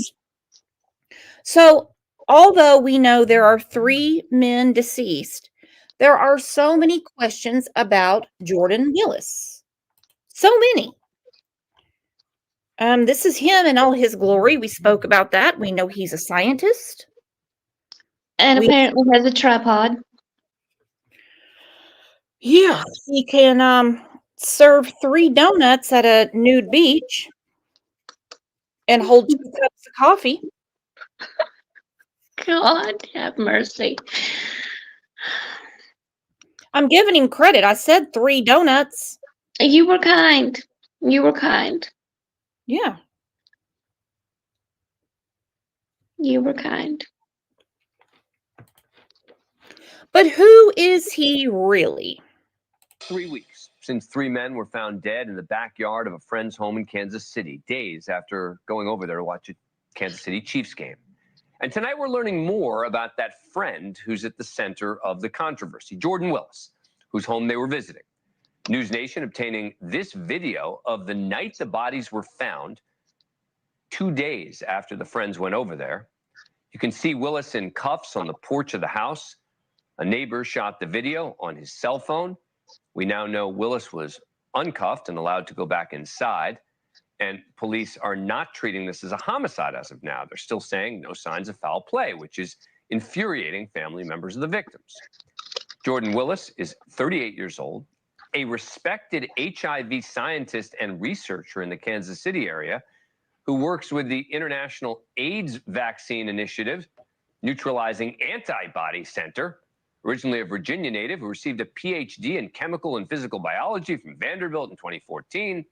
So, although we know there are 3 men deceased, there are so many questions about Jordan Willis. So many. This is him in all his glory. We spoke about that. We know he's a scientist. And apparently has a tripod. Yeah, he can serve 3 donuts at a nude beach and hold 2 cups of coffee. God have mercy. I'm giving him credit. I said 3 donuts. You were kind. You were kind. Yeah. You were kind. But who is he really? 3 weeks since 3 men were found dead in the backyard of a friend's home in Kansas City, days after going over there to watch a Kansas City Chiefs game. And tonight we're learning more about that friend who's at the center of the controversy, Jordan Willis, whose home they were visiting. News Nation obtaining this video of the night the bodies were found, 2 days after the friends went over there. You can see Willis in cuffs on the porch of the house. A neighbor shot the video on his cell phone. We now know Willis was uncuffed and allowed to go back inside. And police are not treating this as a homicide as of now. They're still saying no signs of foul play, which is infuriating family members of the victims. Jordan Willis is 38 years old, a respected HIV scientist and researcher in the Kansas City area who works with the International AIDS Vaccine Initiative, Neutralizing Antibody Center, originally a Virginia native who received a PhD in chemical and physical biology from Vanderbilt in 2014.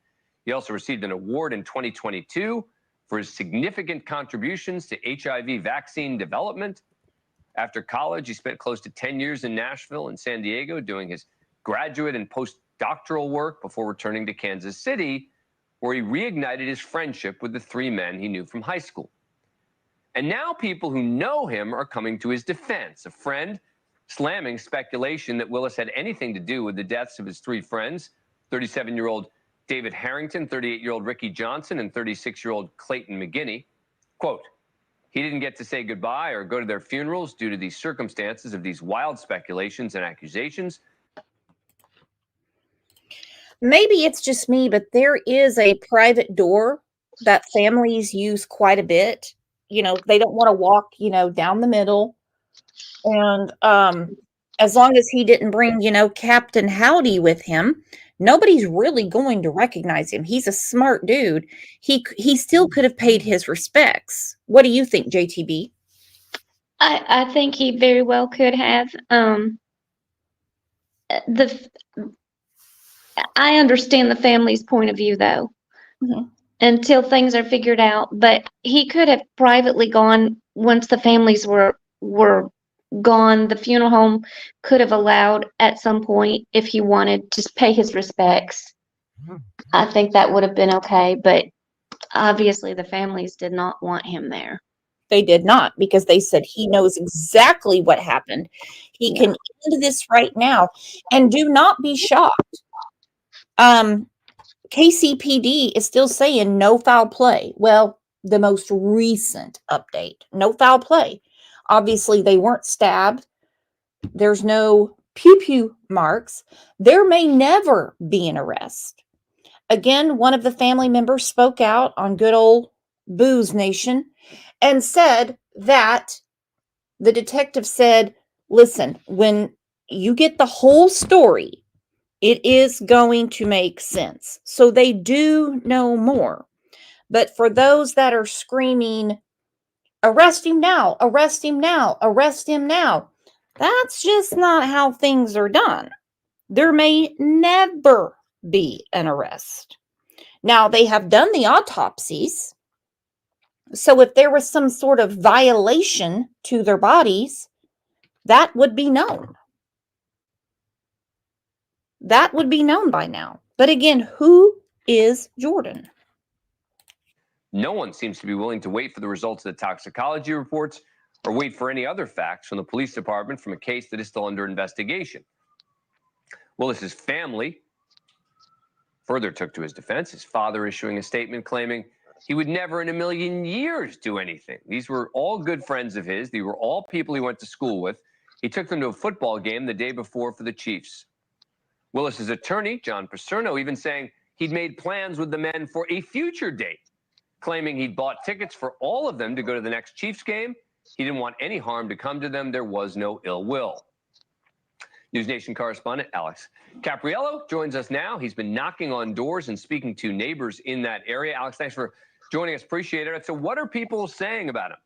He also received an award in 2022 for his significant contributions to HIV vaccine development. After college, he spent close to 10 years in Nashville and San Diego doing his graduate and postdoctoral work before returning to Kansas City, where he reignited his friendship with the 3 men he knew from high school. And now people who know him are coming to his defense. A friend slamming speculation that Willis had anything to do with the deaths of his 3 friends, 37-year-old David Harrington, 38-year-old Ricky Johnson, and 36-year-old Clayton McGinney. Quote, he didn't get to say goodbye or go to their funerals due to the circumstances of these wild speculations and accusations. Maybe it's just me, but there is a private door that families use quite a bit. You know, they don't want to walk, down the middle. And as long as he didn't bring, Captain Howdy with him, nobody's really going to recognize him. He's a smart dude. He still could have paid his respects. What do you think, JTB? I think he very well could have. I understand the family's point of view, though, until things are figured out. But he could have privately gone once the families were gone. The funeral home could have allowed at some point, if he wanted, to pay his respects. I think that would have been okay. But obviously, the families did not want him there. They did not, because they said he knows exactly what happened. He can end this right now. And do not be shocked. KCPD is still saying no foul play. Well, the most recent update, no foul play. Obviously, they weren't stabbed. There's no pew-pew marks. There may never be an arrest. Again, one of the family members spoke out on good old Booze Nation and said that the detective said, listen, when you get the whole story, it is going to make sense. So they do know more. But for those that are screaming, arrest him now, arrest him now, arrest him now, that's just not how things are done. There may never be an arrest. Now, they have done the autopsies. So if there was some sort of violation to their bodies, that would be known. That would be known by now. But again, who is Jordan? No one seems to be willing to wait for the results of the toxicology reports or wait for any other facts from the police department from a case that is still under investigation. Willis's family further took to his defense, his father issuing a statement claiming he would never in a million years do anything. These were all good friends of his. They were all people he went to school with. He took them to a football game the day before for the Chiefs. Willis's attorney, John Paserno, even saying he'd made plans with the men for a future date, claiming he'd bought tickets for all of them to go to the next Chiefs game. He didn't want any harm to come to them. There was no ill will. News Nation correspondent Alex Capriello joins us now. He's been knocking on doors and speaking to neighbors in that area. Alex, thanks for joining us. Appreciate it. So what are people saying about him?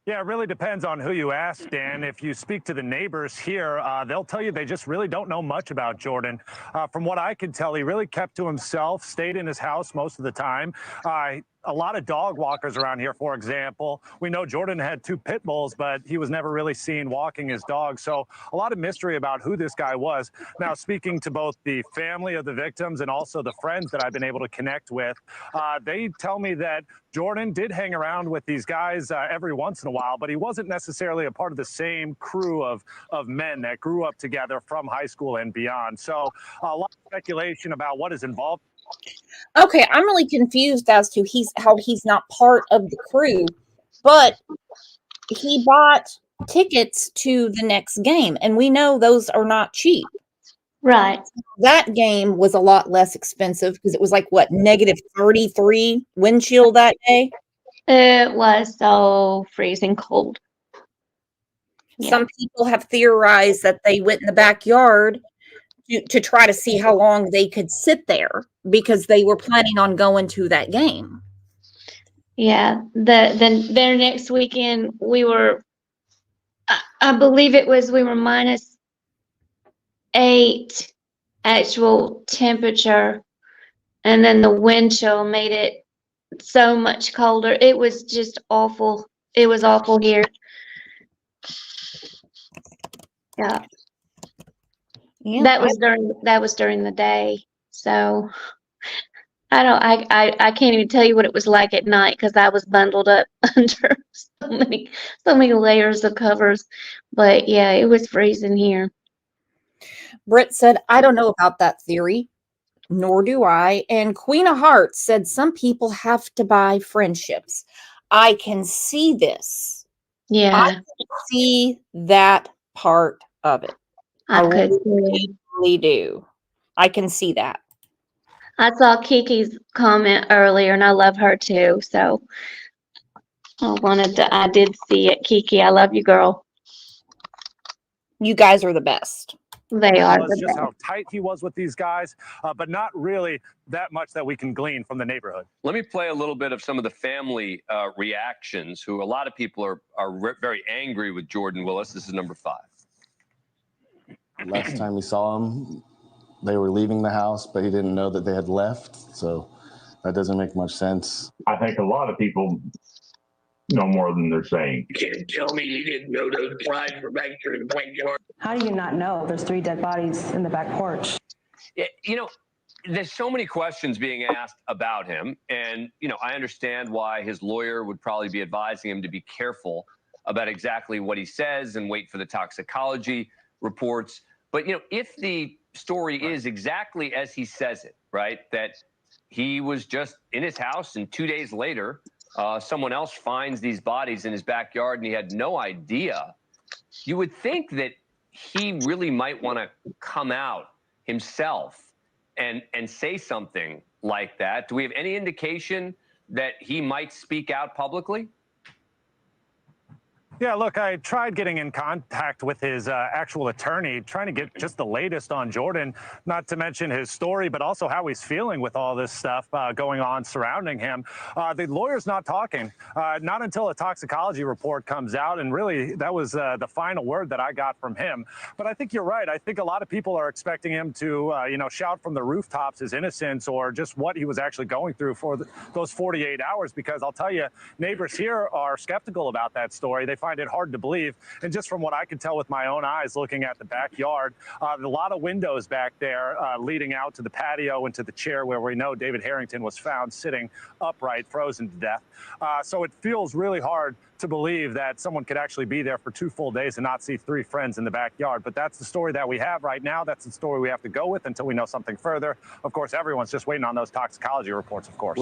Yeah, it really depends on who you ask, Dan. If you speak to the neighbors here, they'll tell you they just really don't know much about Jordan. From what I can tell, he really kept to himself, stayed in his house most of the time. A lot of dog walkers around here, for example. We know Jordan had 2 pit bulls, but he was never really seen walking his dog. So a lot of mystery about who this guy was. Now, speaking to both the family of the victims and also the friends that I've been able to connect with, they tell me that Jordan did hang around with these guys every once in a while, but he wasn't necessarily a part of the same crew of men that grew up together from high school and beyond. So a lot of speculation about what is involved. Okay, I'm really confused as to how he's not part of the crew, but he bought tickets to the next game, and we know those are not cheap. Right. That game was a lot less expensive because it was like, what, negative 33 wind chill that day? It was so freezing cold. Some people have theorized that they went in the backyard to try to see how long they could sit there because they were planning on going to that game. Yeah, then their next weekend we were, I believe we were -8 actual temperature, and then the wind chill made it so much colder. It was just awful. It was awful here. Yeah. Yeah, that was during the day. So I can't even tell you what it was like at night because I was bundled up under so many layers of covers. But yeah, it was freezing here. Britt said, I don't know about that theory, nor do I. And Queen of Hearts said, some people have to buy friendships. I can see this. Yeah. I can see that part of it. I really do. I can see that. I saw Kiki's comment earlier, and I love her too. So I did see it. Kiki, I love you, girl. You guys are the best. They are was the just best. how tight he was with these guys, but not really that much that we can glean from the neighborhood. Let me play a little bit of some of the family reactions, who a lot of people are very angry with Jordan Willis. This is number 5. Last time we saw him, they were leaving the house, but he didn't know that they had left, so that doesn't make much sense. I think a lot of people know more than they're saying. You can't tell me he didn't know those flies were back there in the backyard. How do you not know there's 3 dead bodies in the back porch? You know, there's so many questions being asked about him. And, you know, I understand why his lawyer would probably be advising him to be careful about exactly what he says and wait for the toxicology reports. But, you know, if the story is exactly as he says it, right, that he was just in his house and 2 days later, someone else finds these bodies in his backyard and he had no idea, you would think that he really might want to come out himself and say something like that. Do we have any indication that he might speak out publicly? Yeah, look, I tried getting in contact with his actual attorney, trying to get just the latest on Jordan, not to mention his story, but also how he's feeling with all this stuff going on surrounding him. The lawyer's not talking, not until a toxicology report comes out, and really that was the final word that I got from him. But I think you're right. I think a lot of people are expecting him to, you know, shout from the rooftops his innocence or just what he was actually going through for those 48 hours, because I'll tell you, neighbors here are skeptical about that story. They find it hard to believe. And just from what I could tell with my own eyes looking at the backyard, a lot of windows back there leading out to the patio and to the chair where we know David Harrington was found sitting upright, frozen to death. So it feels really hard to believe that someone could actually be there for 2 full days and not see 3 friends in the backyard. But that's the story that we have right now. That's the story we have to go with until we know something further. Of course, everyone's just waiting on those toxicology reports, of course.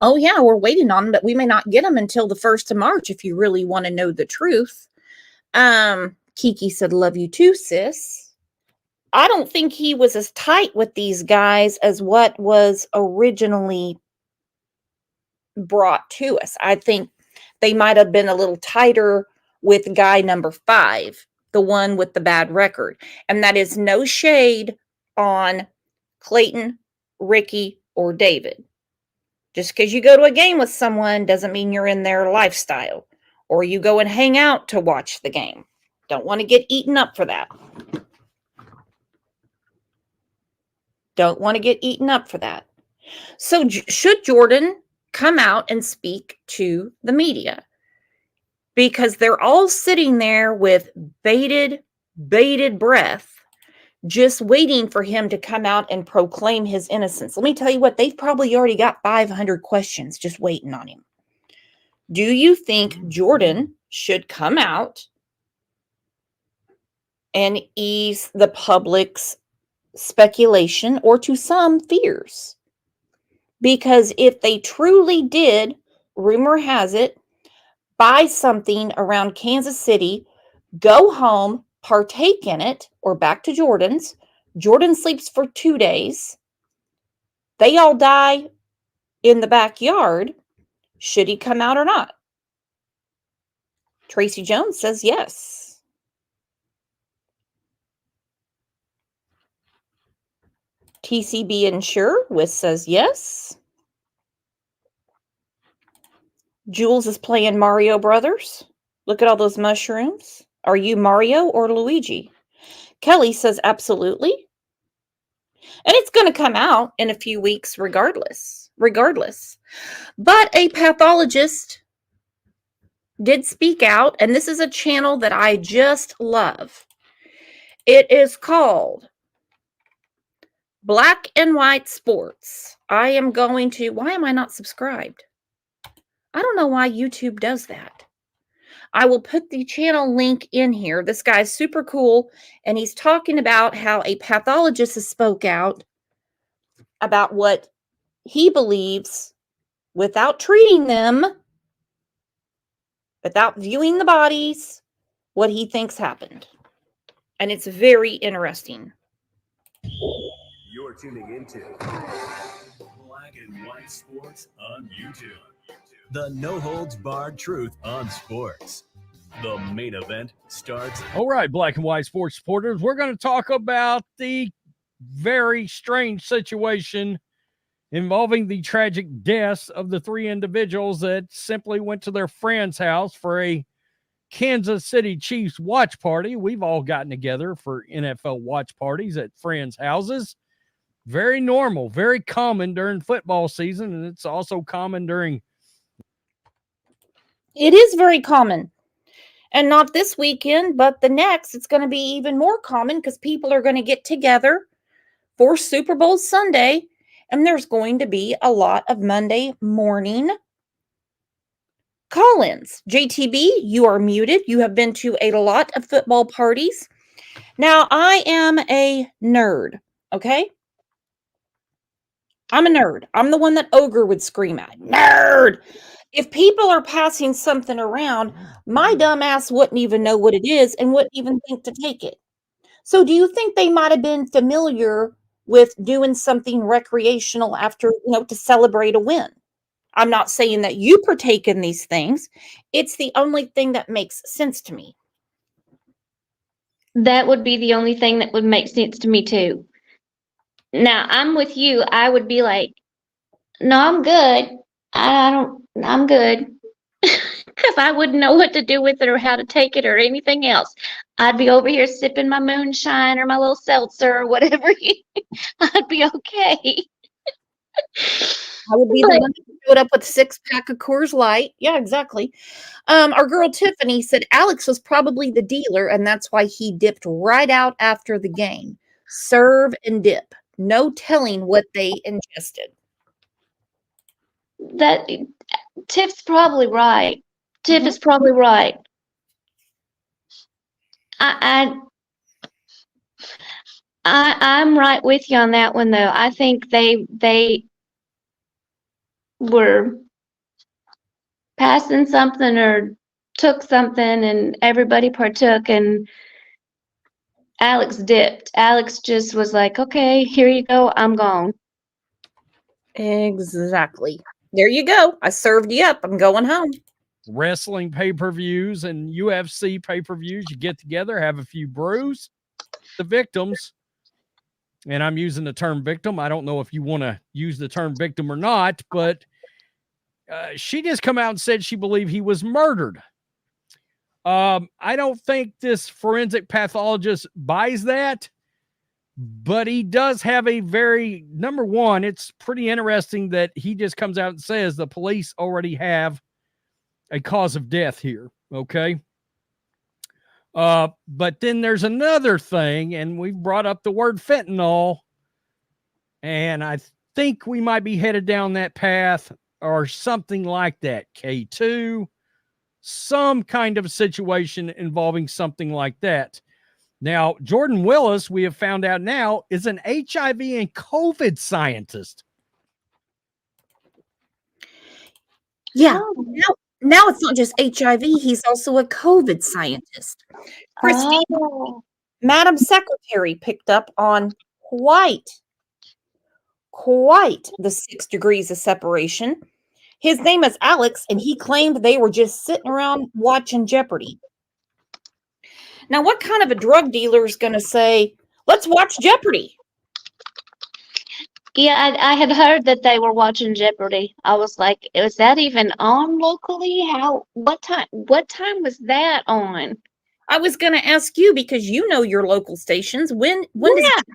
Oh, yeah, we're waiting on them, but we may not get them until the 1st of March if you really want to know the truth. Kiki said, love you too, sis. I don't think he was as tight with these guys as what was originally brought to us. I think they might have been a little tighter with guy number 5, the one with the bad record. And that is no shade on Clayton, Ricky, or David. Just because you go to a game with someone doesn't mean you're in their lifestyle, or you go and hang out to watch the game. Don't want to get eaten up for that. Don't want to get eaten up for that. So should Jordan come out and speak to the media? Because they're all sitting there with bated breath, just waiting for him to come out and proclaim his innocence. Let me tell you what, they've probably already got 500 questions just waiting on him. Do you think Jordan should come out and ease the public's speculation, or to some fears? Because if they truly did, rumor has it, buy something around Kansas City, go home, partake in it, or back to Jordan's. Jordan sleeps for 2 days. They all die in the backyard. Should he come out or not? Tracy Jones says yes. TCB Insure with says yes. Jules is playing Mario Brothers. Look at all those mushrooms. Are you Mario or Luigi? Kelly says absolutely. And it's going to come out in a few weeks regardless. But a pathologist did speak out, and this is a channel that I just love. It is called Black and White Sports. I am going to, why am I not subscribed? I don't know why YouTube does that. I will put the channel link in here. This guy's super cool, and he's talking about how a pathologist has spoke out about what he believes, without treating them, without viewing the bodies, what he thinks happened. And it's very interesting. You're tuning into Black and White Sports on YouTube. The no-holds-barred truth on sports. The main event starts. All right, black and white sports supporters, we're going to talk about the very strange situation involving the tragic deaths of the three individuals that simply went to their friend's house for a Kansas City Chiefs watch party. We've all gotten together for NFL watch parties at friends' houses. Very normal, very common during football season, and it's also common during... It is very common. And not this weekend, but the next, it's going to be even more common because people are going to get together for Super Bowl Sunday, and there's going to be a lot of Monday morning call-ins. JTB, you are muted. You have been to a lot of football parties. Now, I am a nerd, okay? I'm a nerd. I'm the one that Ogre would scream at. Nerd! If people are passing something around, my dumb ass wouldn't even know what it is and wouldn't even think to take it. So do you think they might have been familiar with doing something recreational after, to celebrate a win? I'm not saying that you partake in these things. It's the only thing that makes sense to me. That would be the only thing that would make sense to me too. Now, I'm with you. I would be like, no, I'm good. I'm good. Because I wouldn't know what to do with it or how to take it or anything else. I'd be over here sipping my moonshine or my little seltzer or whatever. I'd be okay. I would be the one that showed up with a 6-pack of Coors Light. Yeah, exactly. Our girl Tiffany said Alex was probably the dealer, and that's why he dipped right out after the game. Serve and dip. No telling what they ingested. That Tiff's probably right. Tiff is probably right. I'm right with you on that one though. I think they were passing something or took something and everybody partook and Alex dipped. Alex just was like, okay, here you go. I'm gone. Exactly. There you go. I served you up. I'm going home. Wrestling pay-per-views and UFC pay-per-views, you get together, have a few brews. The victims, and I'm using the term victim. I don't know if you want to use the term victim or not, but she just come out and said she believed he was murdered. I don't think this forensic pathologist buys that, but he does have a very, number one, it's pretty interesting that he just comes out and says the police already have a cause of death here, okay? But then there's another thing, and we've brought up the word fentanyl, and I think we might be headed down that path or something like that. K2, some kind of situation involving something like that. Now, Jordan Willis, we have found out now, is an HIV and COVID scientist. Yeah. Now it's not just HIV. He's also a COVID scientist. Christine, Madam Secretary, picked up on quite the 6 degrees of separation. His name is Alex, and he claimed they were just sitting around watching Jeopardy. Now, what kind of a drug dealer is going to say, let's watch Jeopardy? Yeah, I had heard that they were watching Jeopardy. I was like, is that even on locally? What time was that on? I was going to ask you because you know your local stations. When does it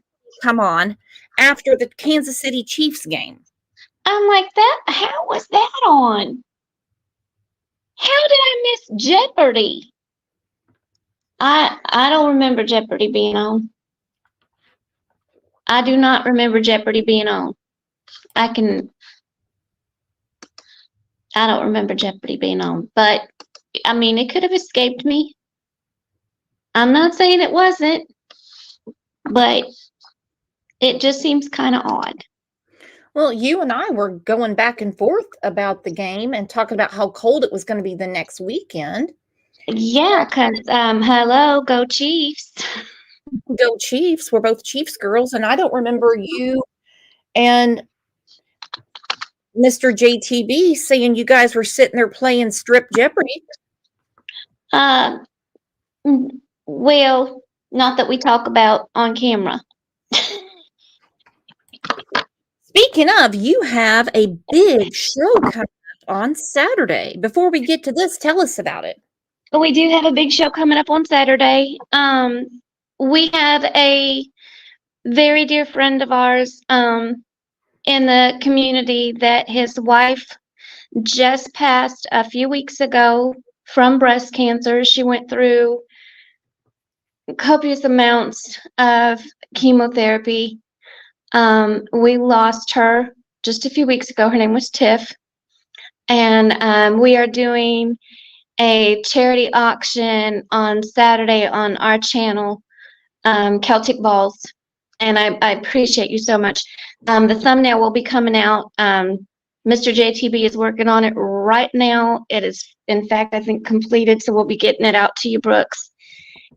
come on after the Kansas City Chiefs game? I'm like, how was that on? How did I miss Jeopardy? I don't remember Jeopardy being on. I do not remember Jeopardy being on. I don't remember Jeopardy being on, but I mean, it could have escaped me. I'm not saying it wasn't, but it just seems kind of odd. Well, you and I were going back and forth about the game and talking about how cold it was going to be the next weekend. Yeah, because hello, go Chiefs. Go Chiefs. We're both Chiefs girls, and I don't remember you and Mr. JTB saying you guys were sitting there playing Strip Jeopardy. Well, not that we talk about on camera. Speaking of, you have a big show coming up on Saturday. Before we get to this, tell us about it. We do have a big show coming up on Saturday. We have a very dear friend of ours in the community that his wife just passed a few weeks ago from breast cancer. She went through copious amounts of chemotherapy. We lost her just a few weeks ago. Her name was Tiff. And we are doing a charity auction on Saturday on our channel, Celtic Balls. And I appreciate you so much. The thumbnail will be coming out. Mr. JTB is working on it right now. It is, in fact, I think completed. So we'll be getting it out to you, Brooks.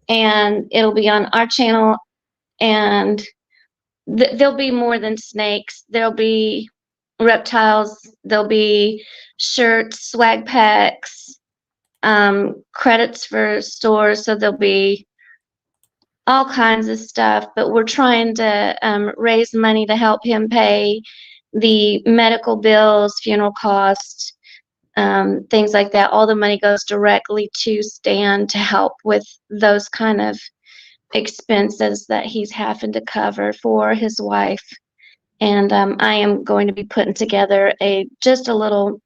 And it'll be on our channel. And there'll be more than snakes. There'll be reptiles. There'll be shirts, swag packs, credits for stores. So there'll be all kinds of stuff, but we're trying to raise money to help him pay the medical bills, funeral costs, things like that. All the money goes directly to Stan to help with those kind of expenses that he's having to cover for his wife. And I am going to be putting together just a little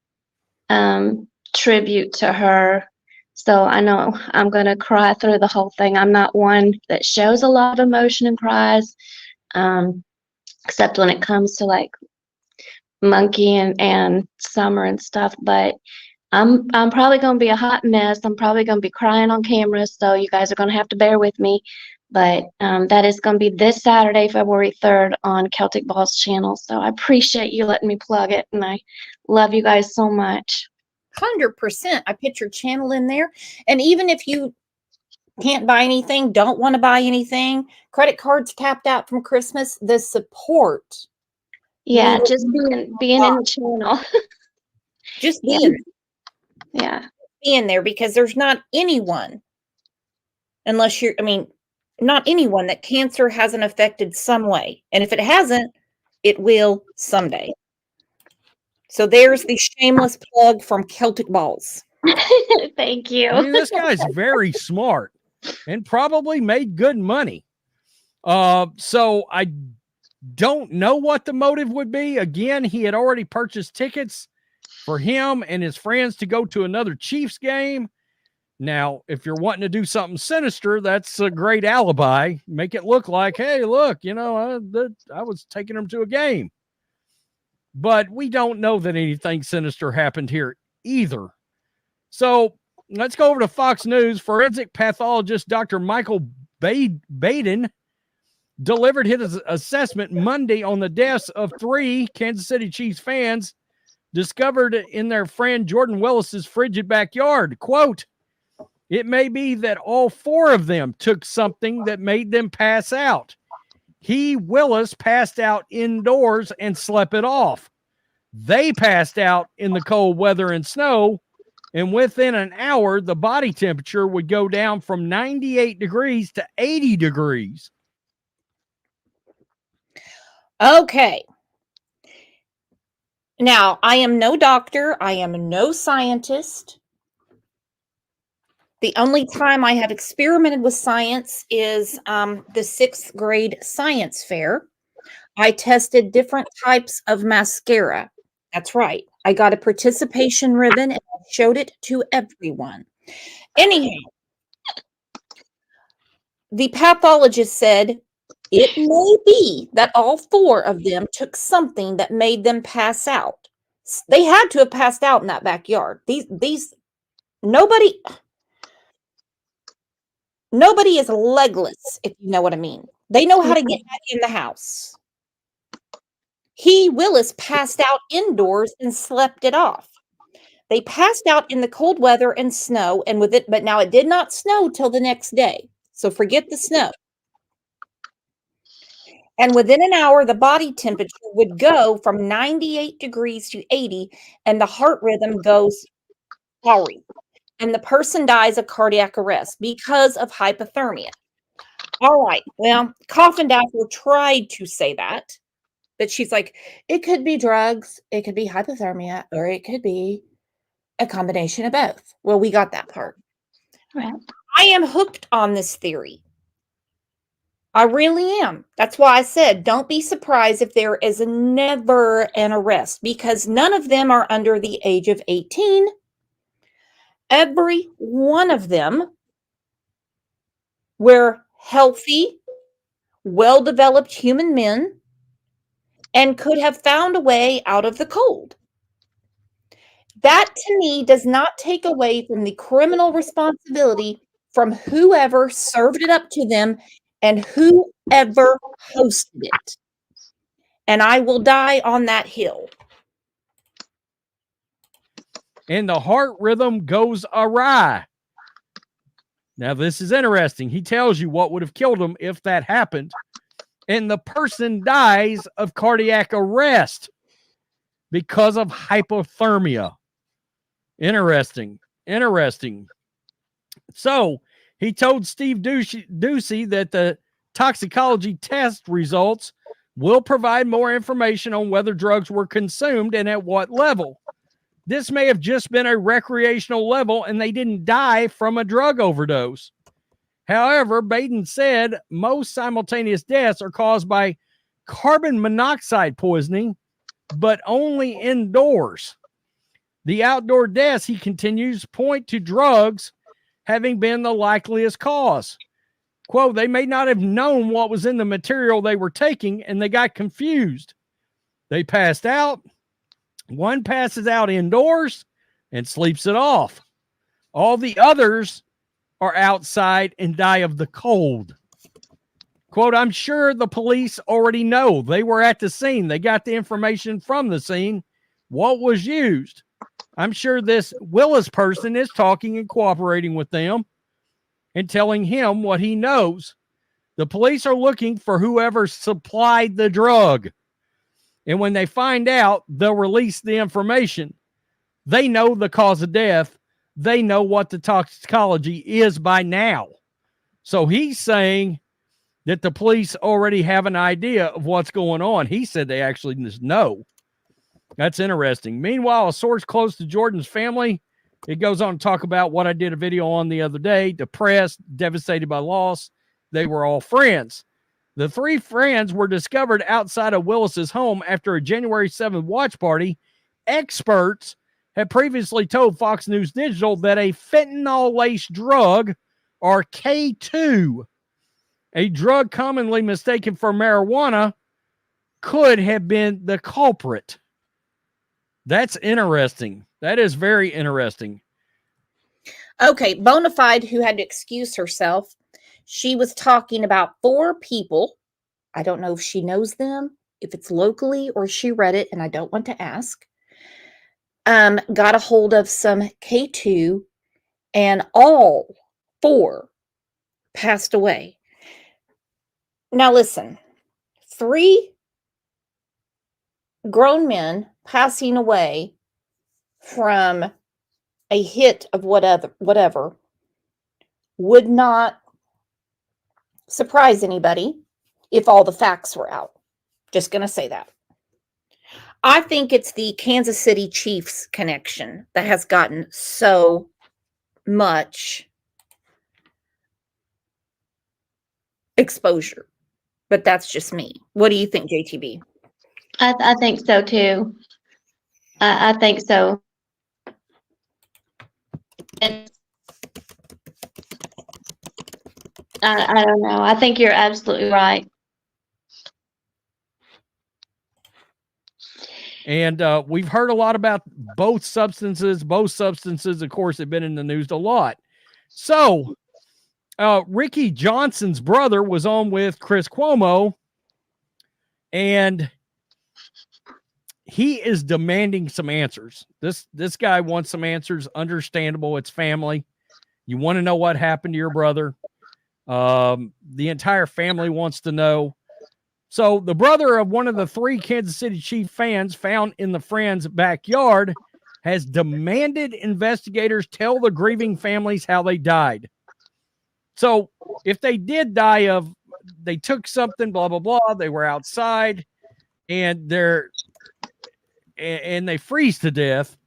tribute to her. So I know I'm going to cry through the whole thing. I'm not one that shows a lot of emotion and cries, except when it comes to like Monkey and Summer and stuff. But I'm probably going to be a hot mess. I'm probably going to be crying on camera. So you guys are going to have to bear with me. But that is going to be this Saturday, February 3rd on Celtic Balls channel. So I appreciate you letting me plug it. And I love you guys so much. 100%. I put your channel in there. And even if you can't buy anything, don't want to buy anything, credit cards tapped out from Christmas, the support. Yeah, just being in the channel. Just being. Yeah. Being there, because there's not anyone, unless you're, not anyone that cancer hasn't affected some way. And if it hasn't, it will someday. So there's the shameless plug from Celtic Balls. Thank you. I mean, this guy's very smart and probably made good money. So I don't know what the motive would be. Again, he had already purchased tickets for him and his friends to go to another Chiefs game. Now, if you're wanting to do something sinister, that's a great alibi. Make it look like, hey, look, I was taking them to a game. But we don't know that anything sinister happened here either. So let's go over to Fox News. Forensic pathologist Dr. Michael Baden delivered his assessment Monday on the deaths of 3 Kansas City Chiefs fans discovered in their friend Jordan Willis's frigid backyard. Quote, "It may be that all 4 of them took something that made them pass out. Willis passed out indoors and slept it off. They passed out in the cold weather and snow, and within an hour, the body temperature would go down from 98 degrees to 80 degrees. Okay. Now, I am no doctor. I am no scientist. The only time I have experimented with science is the 6th grade science fair. I tested different types of mascara. That's right. I got a participation ribbon and I showed it to everyone. Anyhow, the pathologist said it may be that all 4 of them took something that made them pass out. They had to have passed out in that backyard. Nobody is legless, if you know what I mean. They know how to get back in the house. Willis passed out indoors and slept it off. They passed out in the cold weather and snow, and with it, but now it did not snow till the next day. So forget the snow. And within an hour, the body temperature would go from 98 degrees to 80, and the heart rhythm goes sorry. And the person dies of cardiac arrest because of hypothermia. All right. Well, Coffin Daffer tried to say that, but she's like, it could be drugs, it could be hypothermia, or it could be a combination of both. Well, we got that part. Right. I am hooked on this theory. I really am. That's why I said don't be surprised if there is never an arrest, because none of them are under the age of 18. Every one of them were healthy, well-developed human men and could have found a way out of the cold. That to me does not take away from the criminal responsibility from whoever served it up to them and whoever hosted it. And I will die on that hill. And the heart rhythm goes awry. Now, this is interesting. He tells you what would have killed him if that happened. And the person dies of cardiac arrest because of hypothermia. Interesting. So he told Steve Ducey that the toxicology test results will provide more information on whether drugs were consumed and at what level. This may have just been a recreational level and they didn't die from a drug overdose. However, Baden said most simultaneous deaths are caused by carbon monoxide poisoning, but only indoors. The outdoor deaths, he continues, point to drugs having been the likeliest cause. Quote, they may not have known what was in the material they were taking and they got confused. They passed out. One passes out indoors and sleeps it off. All the others are outside and die of the cold. Quote, I'm sure the police already know. They were at the scene. They got the information from the scene. What was used? I'm sure this Willis person is talking and cooperating with them and telling him what he knows. The police are looking for whoever supplied the drug. And when they find out, they'll release the information. They know the cause of death. They know what the toxicology is by now. So he's saying that the police already have an idea of what's going on. He said they actually just know. That's interesting. Meanwhile, a source close to Jordan's family, it goes on to talk about what I did a video on the other day, depressed, devastated by loss. They were all friends. The three friends were discovered outside of Willis's home after a January 7th watch party. Experts had previously told Fox News Digital that a fentanyl-laced drug, or K2, a drug commonly mistaken for marijuana, could have been the culprit. That's interesting. That is very interesting. Okay, Bonafide, who had to excuse herself, she was talking about 4 people. I don't know if she knows them, if it's locally, or she read it, and I don't want to ask. Got a hold of some K2, and all 4 passed away. Now listen, 3 grown men passing away from a hit of whatever would not surprise anybody if all the facts were out. Just going to say that. I think it's the Kansas City Chiefs connection that has gotten so much exposure. But that's just me. What do you think, JTB? I think so too. I think so. I don't know. I think you're absolutely right. And we've heard a lot about both substances. Both substances, of course, have been in the news a lot. So Ricky Johnson's brother was on with Chris Cuomo, and he is demanding some answers. This guy wants some answers. Understandable. It's family. You want to know what happened to your brother. The entire family wants to know. So the brother of one of the 3 Kansas City Chief fans found in the friend's backyard has demanded investigators tell the grieving families how they died. So if they did die of, they took something, blah, blah, blah, they were outside and they freeze to death,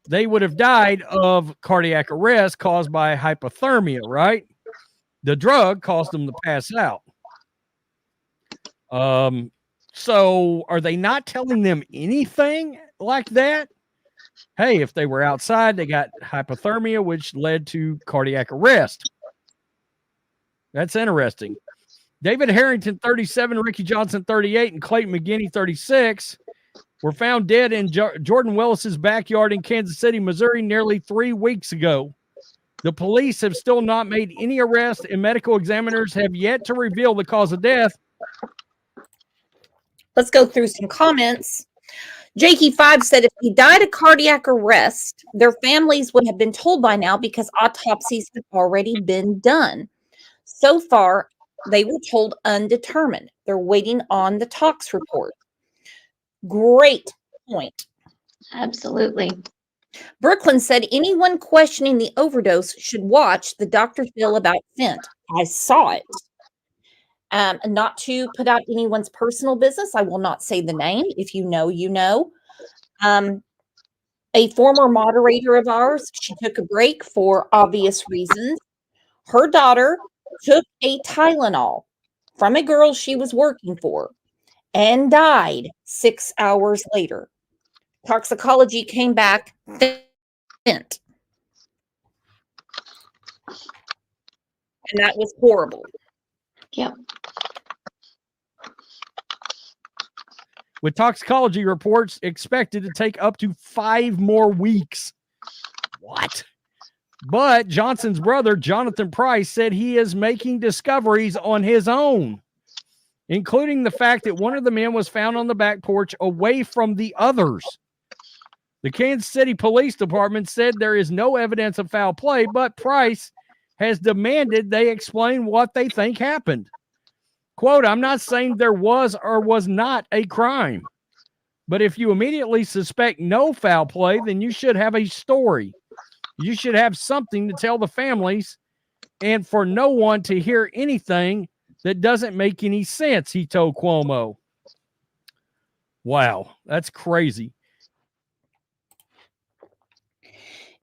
they would have died of cardiac arrest caused by hypothermia, right? The drug caused them to pass out. So are they not telling them anything like that? Hey, if they were outside, they got hypothermia, which led to cardiac arrest. That's interesting. David Harrington, 37, Ricky Johnson, 38, and Clayton McGinney, 36, were found dead in Jordan Willis's backyard in Kansas City, Missouri, nearly 3 weeks ago. The police have still not made any arrests, and medical examiners have yet to reveal the cause of death. Let's go through some comments. Jakey5 said if he died of cardiac arrest, their families would have been told by now because autopsies have already been done. So far, they were told undetermined. They're waiting on the tox report. Great point. Absolutely. Brooklyn said anyone questioning the overdose should watch the Dr. Phil about Fent. I saw it. Not to put out anyone's personal business, I will not say the name. If you know, you know. A former moderator of ours, she took a break for obvious reasons. Her daughter took a Tylenol from a girl she was working for and died 6 hours later. Toxicology came back Fent. And that was horrible. Yep. With toxicology reports expected to take up to 5 more weeks. What? But Johnson's brother, Jonathan Price, said he is making discoveries on his own, including the fact that one of the men was found on the back porch away from the others. The Kansas City Police Department said there is no evidence of foul play, but Price has demanded they explain what they think happened. Quote, I'm not saying there was or was not a crime, but if you immediately suspect no foul play, then you should have a story. You should have something to tell the families and for no one to hear anything that doesn't make any sense, he told Cuomo. Wow, that's crazy.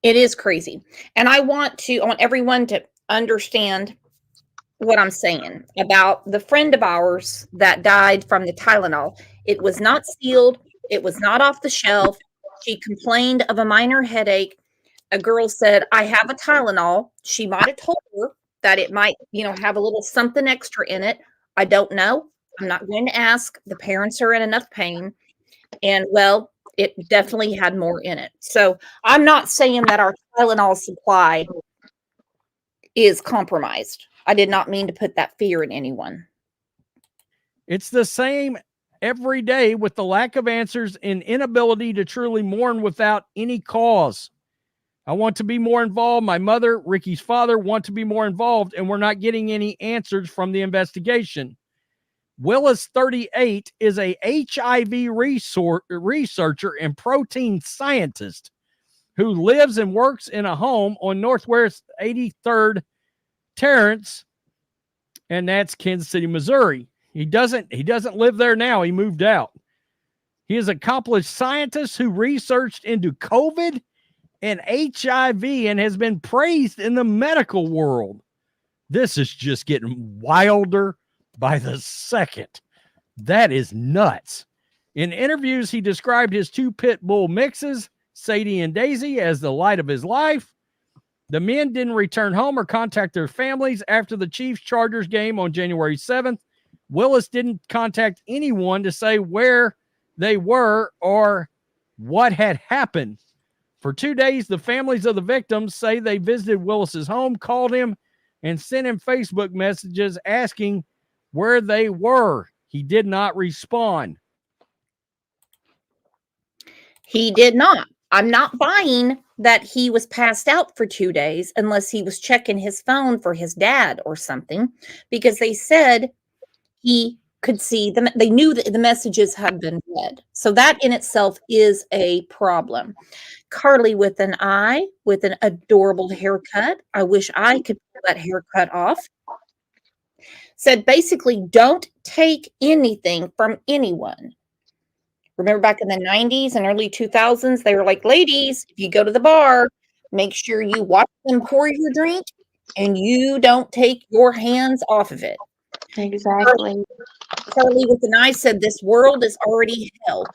It is crazy. And I want everyone to understand what I'm saying about the friend of ours that died from the Tylenol. It was not sealed. It was not off the shelf. She complained of a minor headache. A girl said, I have a Tylenol. She might have told her that it might, have a little something extra in it. I don't know. I'm not going to ask. The parents are in enough pain. And well, it definitely had more in it. So I'm not saying that our Tylenol supply is compromised. I did not mean to put that fear in anyone. It's the same every day with the lack of answers and inability to truly mourn without any cause. I want to be more involved. My mother, Ricky's father, want to be more involved, and we're not getting any answers from the investigation. Willis, 38, is a HIV researcher and protein scientist who lives and works in a home on Northwest 83rd Terrence, and that's Kansas City, Missouri. He doesn't live there now. He moved out. He is an accomplished scientist who researched into COVID and HIV and has been praised in the medical world. This is just getting wilder by the second. That is nuts. In interviews, he described his 2 pit bull mixes, Sadie and Daisy, as the light of his life. The men didn't return home or contact their families after the Chiefs-Chargers game on January 7th. Willis didn't contact anyone to say where they were or what had happened. For 2 days, the families of the victims say they visited Willis's home, called him, and sent him Facebook messages asking where they were. He did not respond. He did not. I'm not buying that he was passed out for 2 days unless he was checking his phone for his dad or something, because they said he could see them. They knew that the messages had been read. So that in itself is a problem. Carly with an eye, with an adorable haircut. I wish I could pull that haircut off. Said basically, don't take anything from anyone. Remember back in the 90s and early 2000s, they were like, ladies, if you go to the bar, make sure you watch them pour your drink and you don't take your hands off of it. Exactly. Carly with an eye said, this world is already hell.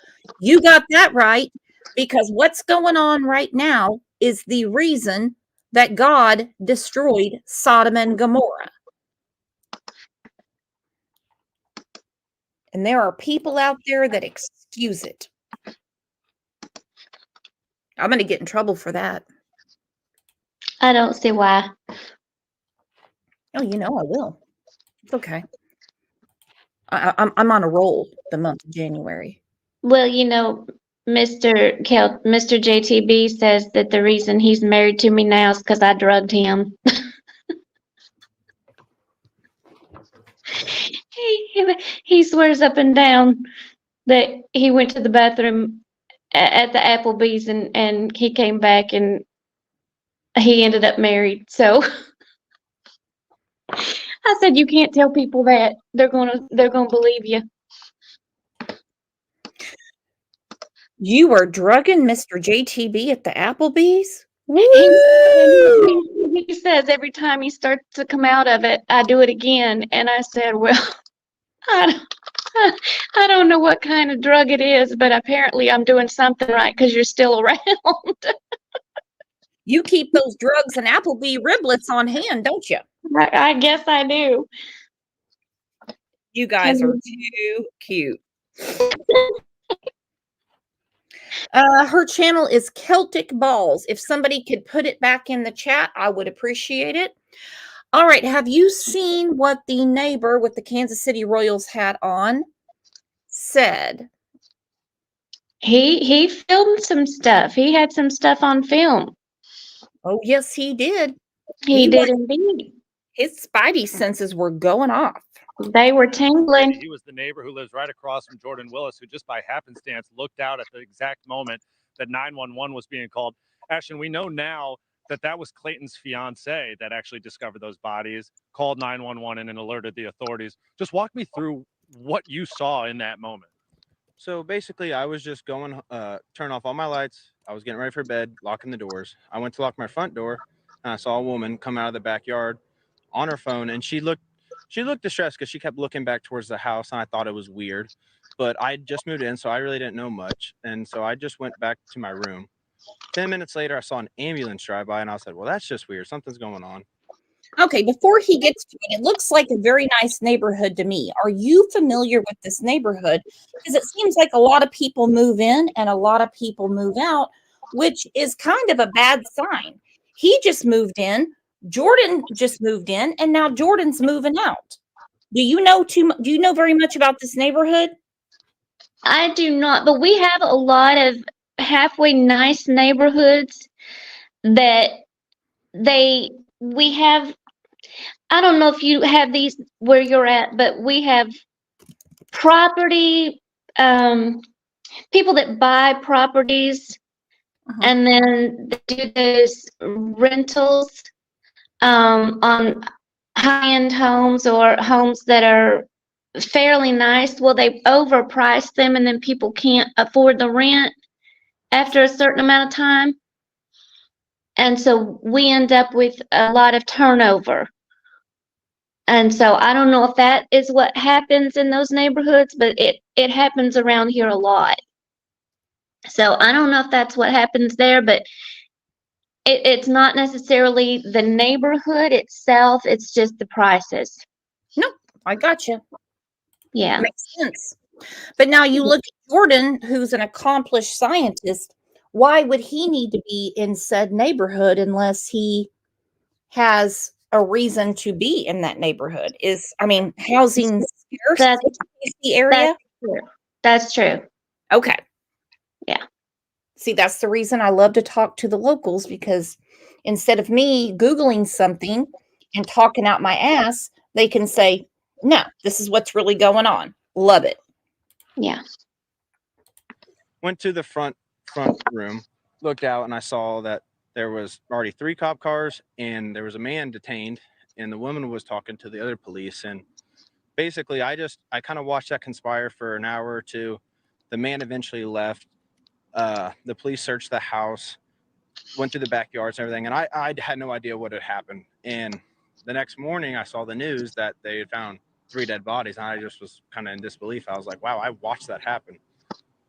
You got that right, because what's going on right now is the reason that God destroyed Sodom and Gomorrah. And there are people out there that excuse it. I'm going to get in trouble for that. I don't see why. Oh, you know I will. It's okay. I'm on a roll the month of January. Well, you know, Mr. JTB says that the reason he's married to me now is because I drugged him. He swears up and down that he went to the bathroom at the Applebee's and he came back and he ended up married. So I said, you can't tell people that. They're gonna believe you. You were drugging Mr. JTB at the Applebee's? He says every time he starts to come out of it, I do it again. And I said, well, I don't know what kind of drug it is, but apparently I'm doing something right because you're still around. You keep those drugs and Applebee riblets on hand, don't you? I guess I do. You guys are too cute. Her channel is Celtic Balls. If somebody could put it back in the chat, I would appreciate it. All right. Have you seen what the neighbor with the Kansas City Royals hat on said? He filmed some stuff. He had some stuff on film. Oh, yes, he did. He did indeed. His spidey senses were going off. They were tingling. He was the neighbor who lives right across from Jordan Willis, who just by happenstance looked out at the exact moment that 911 was being called. Ashton, we know now that that was Clayton's fiance that actually discovered those bodies, called 911 and then alerted the authorities. Just walk me through what you saw in that moment. So basically, I was just going, turn off all my lights. I was getting ready for bed, locking the doors. I went to lock my front door, and I saw a woman come out of the backyard on her phone, and she looked distressed because she kept looking back towards the house, and I thought it was weird. But I just moved in, so I really didn't know much, and so I just went back to my room. 10 minutes later, I saw an ambulance drive by, and I said, well, that's just weird. Something's going on. Okay, before he gets to it, it looks like a very nice neighborhood to me. Are you familiar with this neighborhood? Because it seems like a lot of people move in and a lot of people move out, which is kind of a bad sign. He just moved in, Jordan just moved in, and now Jordan's moving out. Do you know very much about this neighborhood? I do not, but we have a lot of halfway nice neighborhoods that we have. I don't know if you have these where you're at, but we have property, people that buy properties and then they do those rentals on high-end homes or homes that are fairly nice. Well, they overprice them and then people can't afford the rent after a certain amount of time. And so we end up with a lot of turnover. And so I don't know if that is what happens in those neighborhoods, but it happens around here a lot. So I don't know if that's what happens there, but it's not necessarily the neighborhood itself. It's just the prices. No, I got you. Yeah. Makes sense. But now you look at Jordan, who's an accomplished scientist. Why would he need to be in said neighborhood unless he has a reason to be in that neighborhood? Housing scarce in the area? That's true. Okay. Yeah. See, that's the reason I love to talk to the locals, because instead of me Googling something and talking out my ass, they can say, No, this is what's really going on. Love it. Yeah. Went to the front room, looked out, and I saw that there was already 3 cop cars and there was a man detained, and the woman was talking to the other police. And basically, I kind of watched that conspire for an hour or two. The man eventually left. The police searched the house, went through the backyards and everything, and I had no idea what had happened. And the next morning, I saw the news that they had found 3 dead bodies, and I just was kind of in disbelief. I was like, wow, I watched that happen.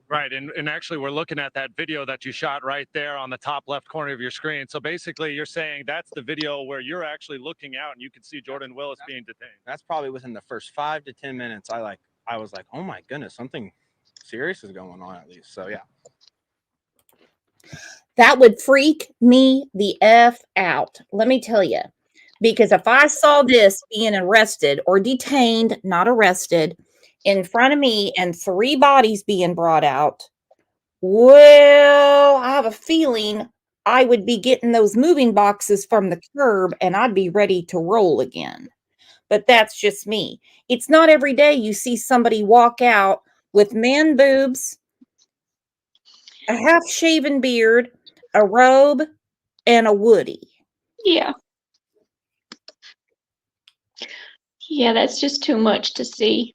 Right, and actually we're looking at that video that you shot right there on the top left corner of your screen. So basically you're saying that's the video where you're actually looking out and you can see Jordan Willis being detained. That's probably within the first 5 to 10 minutes. I was like, oh my goodness, something serious is going on at least. So yeah. That would freak me the F out. Let me tell you. Because if I saw this being arrested or detained, not arrested, in front of me and 3 bodies being brought out, well, I have a feeling I would be getting those moving boxes from the curb and I'd be ready to roll again. But that's just me. It's not every day you see somebody walk out with man boobs, a half-shaven beard, a robe, and a woody. Yeah. Yeah, that's just too much to see.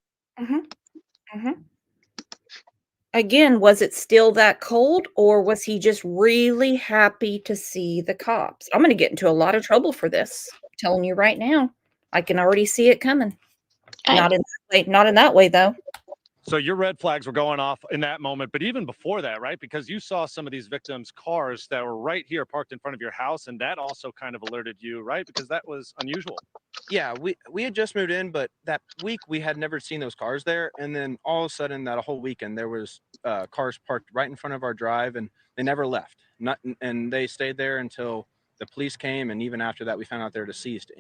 Again, was it still that cold, or was he just really happy to see the cops? I'm going to get into a lot of trouble for this. I'm telling you right now. I can already see it coming. Not in that way. Not in that way, though. So your red flags were going off in that moment, but even before that, right? Because you saw some of these victims' cars that were right here parked in front of your house, and that also kind of alerted you, right? Because that was unusual. Yeah, we had just moved in, but that week we had never seen those cars there. And then all of a sudden, that whole weekend, there was cars parked right in front of our drive, and they never left. And they stayed there until the police came, and even after that, we found out they're deceased.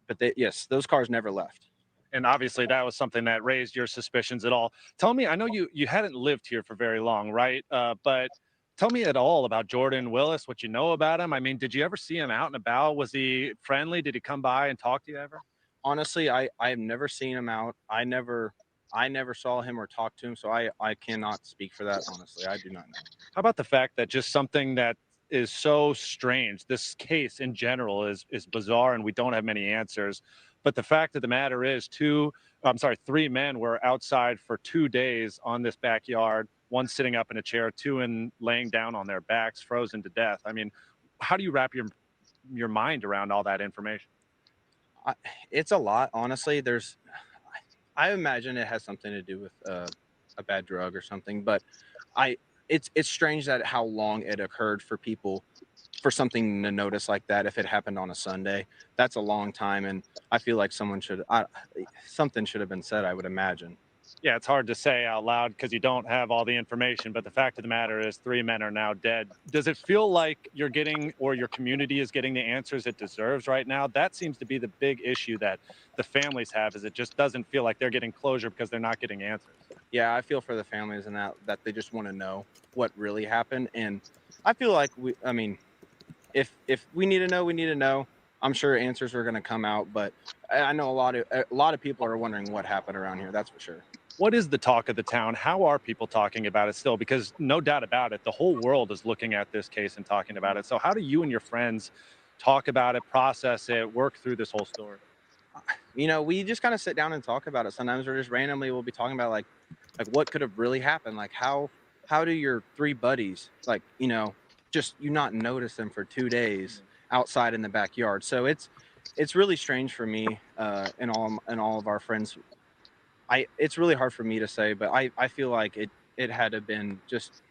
But yes, those cars never left. And obviously that was something that raised your suspicions at all. Tell me, I know you hadn't lived here for very long, right? But tell me at all about Jordan Willis, what you know about him. I mean, did you ever see him out and about? Was he friendly? Did he come by and talk to you ever? Honestly, I have never seen him out. I never saw him or talked to him, so I cannot speak for that. Honestly, I do not know. How about the fact that just something that is so strange, this case in general is bizarre and we don't have many answers. But the fact of the matter is 3 men were outside for 2 days on this backyard, one sitting up in a chair, 2 laying down on their backs, frozen to death. I mean, how do you wrap your mind around all that information? It's a lot, honestly. I imagine it has something to do with a bad drug or something, but it's strange that how long it occurred for people for something to notice like that. If it happened on a Sunday, that's a long time, and I feel like something should have been said, I would imagine. Yeah, it's hard to say out loud because you don't have all the information, but the fact of the matter is 3 men are now dead. Does it feel like you're getting, or your community is getting, the answers it deserves right now? That seems to be the big issue that the families have, is it just doesn't feel like they're getting closure because they're not getting answers. Yeah, I feel for the families and that they just want to know what really happened. And I feel like if we need to know, we need to know. I'm sure answers are going to come out, but I know a lot of people are wondering what happened around here. That's for sure. What is the talk of the town? How are people talking about it still? Because no doubt about it, the whole world is looking at this case and talking about it. So how do you and your friends talk about it, process it, work through this whole story? We just kind of sit down and talk about it. Sometimes we're just randomly, we'll be talking about like what could have really happened. Like how do your 3 buddies, just you not notice them for 2 days outside in the backyard? So it's really strange for me and all of our friends. It's really hard for me to say, but I feel like it had to have been just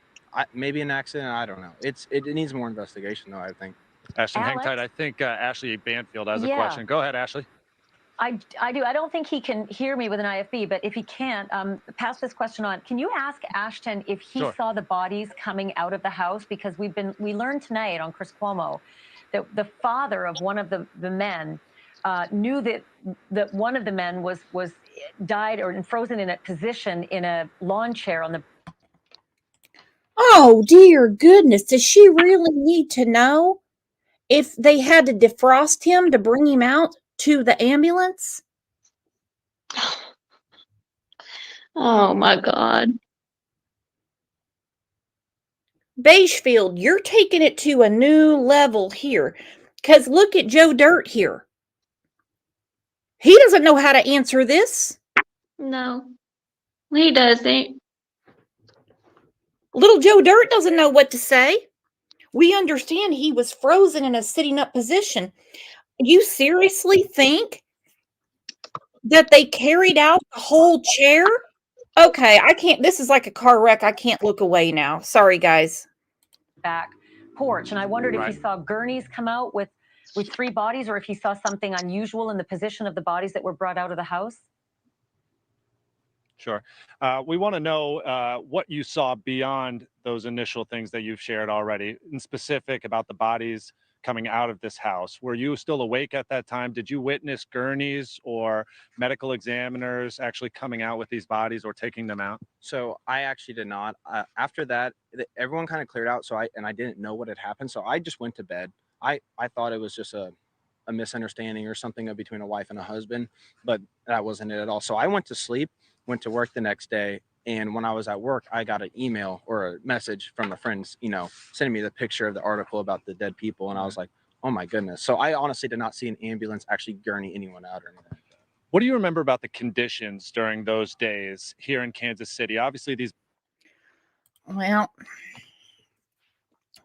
maybe an accident. I don't know. It needs more investigation, though, I think. Ashton, hang Alex? tight. I think Ashley Banfield has a Yeah. question. Go ahead, Ashley. I do. I don't think he can hear me with an IFB, but if he can't, pass this question on. Can you ask Ashton if he Sure. saw the bodies coming out of the house? Because we learned tonight on Chris Cuomo that the father of one of the men knew that one of the men was died or frozen in a position in a lawn chair on the. Oh, dear goodness. Does she really need to know if they had to defrost him to bring him out to the ambulance? Oh my God. Beigefield, you're taking it to a new level here. Because look at Joe Dirt here. He doesn't know how to answer this. No, he doesn't. Little Joe Dirt doesn't know what to say. We understand he was frozen in a sitting up position. You seriously think that they carried out the whole chair? Okay, I can't. This is like a car wreck. I can't look away now. Sorry, guys. Back porch, and I wondered if he saw gurneys come out with 3 bodies, or if he saw something unusual in the position of the bodies that were brought out of the house. Sure. We want to know what you saw beyond those initial things that you've shared already, in specific about the bodies coming out of this house. Were you still awake at that time? Did you witness gurneys or medical examiners actually coming out with these bodies or taking them out? So I actually did not. After that, everyone kind of cleared out. So I didn't know what had happened. So I just went to bed. I thought it was just a misunderstanding or something between a wife and a husband, but that wasn't it at all. So I went to sleep, went to work the next day. And when I was at work, I got an email or a message from a friend, sending me the picture of the article about the dead people. And I was like, oh my goodness. So I honestly did not see an ambulance actually gurney anyone out or anything. What do you remember about the conditions during those days here in Kansas City? Obviously, these. Well,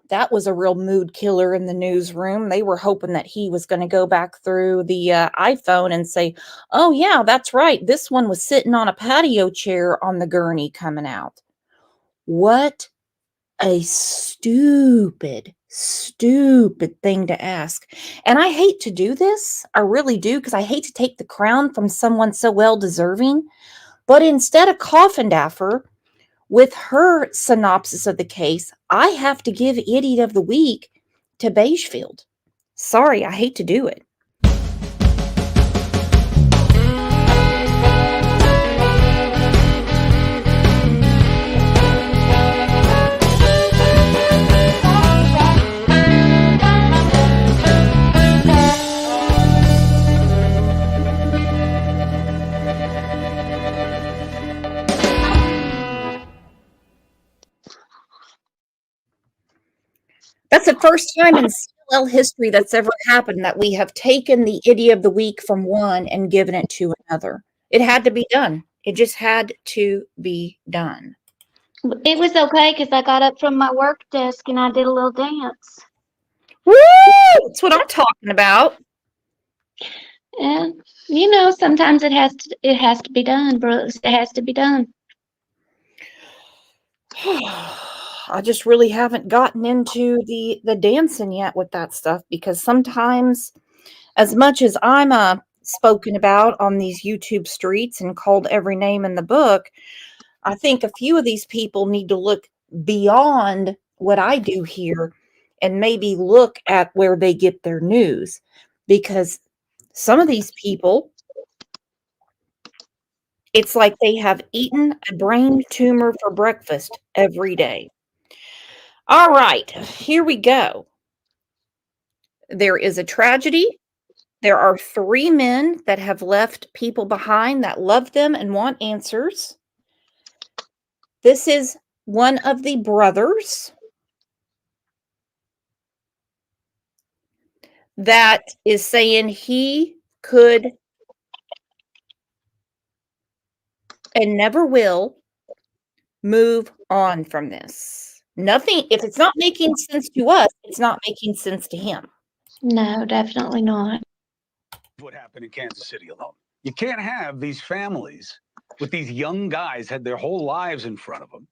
that was a real mood killer in the newsroom. They were hoping that he was going to go back through the iPhone and say, oh, yeah, that's right. This one was sitting on a patio chair on the gurney coming out. What a stupid, stupid thing to ask. And I hate to do this. I really do, because I hate to take the crown from someone so well deserving. But instead of Coffindaffer, with her synopsis of the case, I have to give Idiot of the Week to Beigefield. Sorry, I hate to do it. That's the first time in CLL history that's ever happened that we have taken the Idiot of the Week from one and given it to another. It had to be done. It just had to be done. It was okay because I got up from my work desk and I did a little dance. Woo! That's what I'm talking about. And sometimes it has to be done, Brooks. It has to be done. I just really haven't gotten into the dancing yet with that stuff, because sometimes, as much as I'm spoken about on these YouTube streets and called every name in the book, I think a few of these people need to look beyond what I do here and maybe look at where they get their news, because some of these people, it's like they have eaten a brain tumor for breakfast every day. All right, here we go. There is a tragedy. There are 3 men that have left people behind that love them and want answers. This is one of the brothers that is saying he could and never will move on from this. Nothing, if it's not making sense to us, it's not making sense to him. No, definitely not. What happened in Kansas City alone? You can't have these families with these young guys had their whole lives in front of them,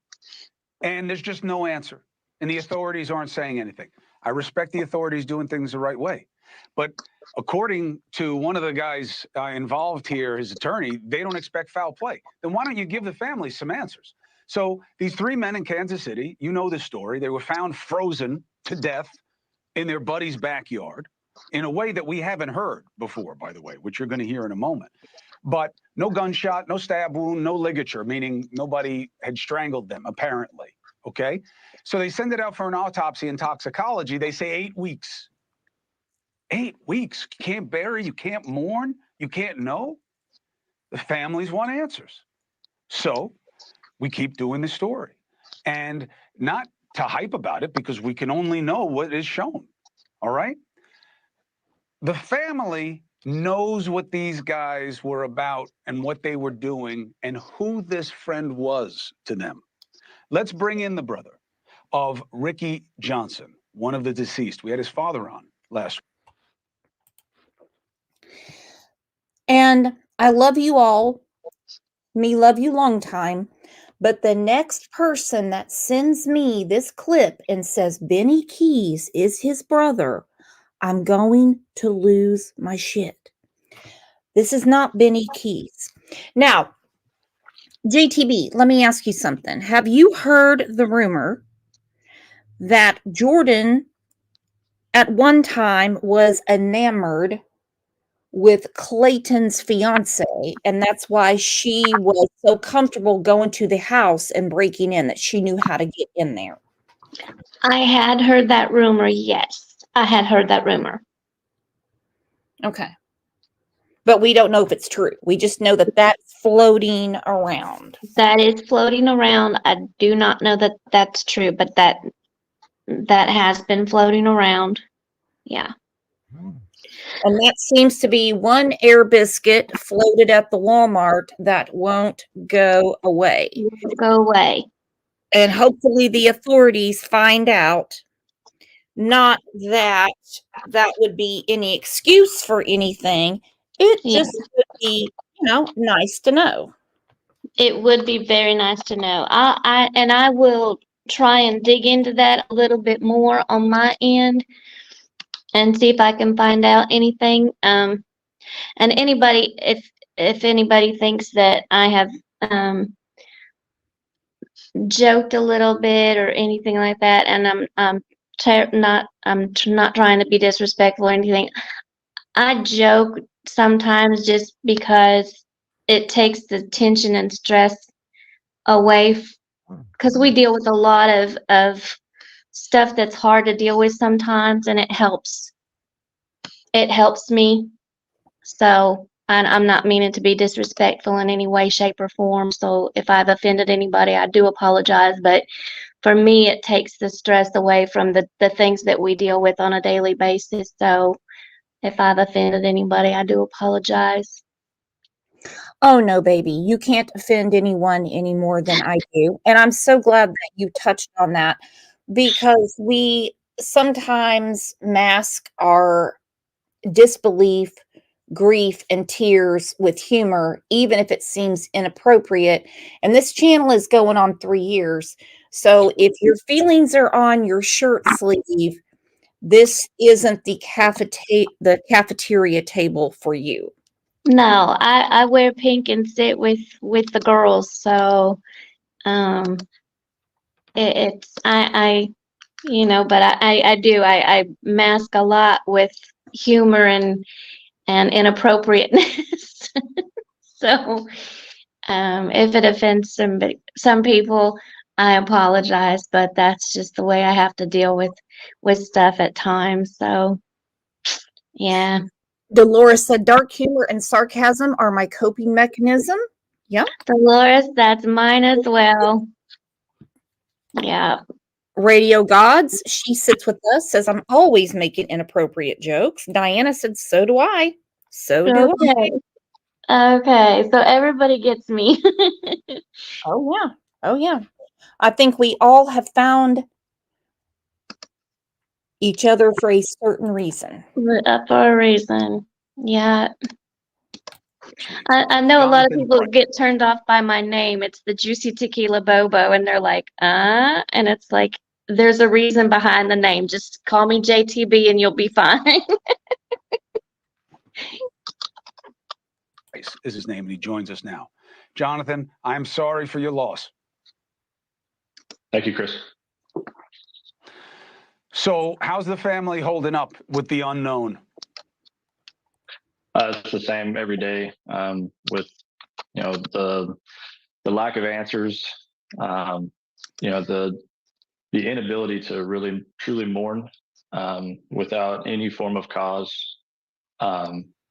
and there's just no answer. And the authorities aren't saying anything. I respect the authorities doing things the right way. But according to one of the guys involved here, his attorney, they don't expect foul play. Then why don't you give the family some answers? So these 3 men in Kansas City, you know the story. They were found frozen to death in their buddy's backyard in a way that we haven't heard before, by the way, which you're going to hear in a moment. But no gunshot, no stab wound, no ligature, meaning nobody had strangled them, apparently. Okay? So they send it out for an autopsy and toxicology. They say 8 weeks. 8 weeks. You can't bury, you can't mourn, you can't know. The families want answers. So we keep doing the story. And not to hype about it, because we can only know what is shown. All right? The family knows what these guys were about and what they were doing and who this friend was to them. Let's bring in the brother of Ricky Johnson, one of the deceased. We had his father on last week. And I love you all. Me love you long time. But the next person that sends me this clip and says Benny Keys is his brother, I'm going to lose my shit. This is not Benny Keys. Now, JTB, let me ask you something. Have you heard the rumor that Jordan at one time was enamored with Clayton's fiance, and that's why she was so comfortable going to the house and breaking in, that she knew how to get in there? I had heard that rumor, yes. I had heard that rumor. Okay. But we don't know if it's true. We just know that that's floating around. That is floating around. I do not know that that's true, but that has been floating around. Yeah. And that seems to be one air biscuit floated at the Walmart that won't go away. Go away. And hopefully the authorities find out. Not that that would be any excuse for anything. It just would be, nice to know. It would be very nice to know. I will try and dig into that a little bit more on my end and see if I can find out anything. And anybody, if anybody thinks that I have joked a little bit or anything like that, and I'm not trying to be disrespectful or anything. I joke sometimes just because it takes the tension and stress away, because we deal with a lot of stuff that's hard to deal with sometimes, and it helps me. So I'm not meaning to be disrespectful in any way, shape, or form. So if I've offended anybody, I do apologize. But for me, it takes the stress away from the things that we deal with on a daily basis. So if I've offended anybody, I do apologize. Oh, no, baby. You can't offend anyone any more than I do. And I'm so glad that you touched on that, because we sometimes mask our disbelief, grief, and tears with humor, even if it seems inappropriate. And this channel is going on 3 years. So if your feelings are on your shirt sleeve, this isn't the cafeteria table for you. No, I wear pink and sit with the girls. So it's I but I mask a lot with humor and inappropriateness. So if it offends some people, I apologize, but that's just the way I have to deal with stuff at times. So yeah. Dolores said dark humor and sarcasm are my coping mechanism. Yep. Dolores, that's mine as well. Yeah. Radio Gods, she sits with us, says I'm always making inappropriate jokes. Diana said, so do I. So do I. Okay, so everybody gets me. Oh, yeah. Oh, yeah. I think we all have found each other for a certain reason. For a reason. Yeah. I know a lot of people get turned off by my name. It's the Juicy Tequila Bobo, and they're like, and it's like, there's a reason behind the name. Just call me JTB and you'll be fine. Is his name, and he joins us now. Jonathan, I'm sorry for your loss. Thank you, Chris. So how's the family holding up with the unknown? It's the same every day, with the lack of answers, the inability to really truly mourn without any form of cause.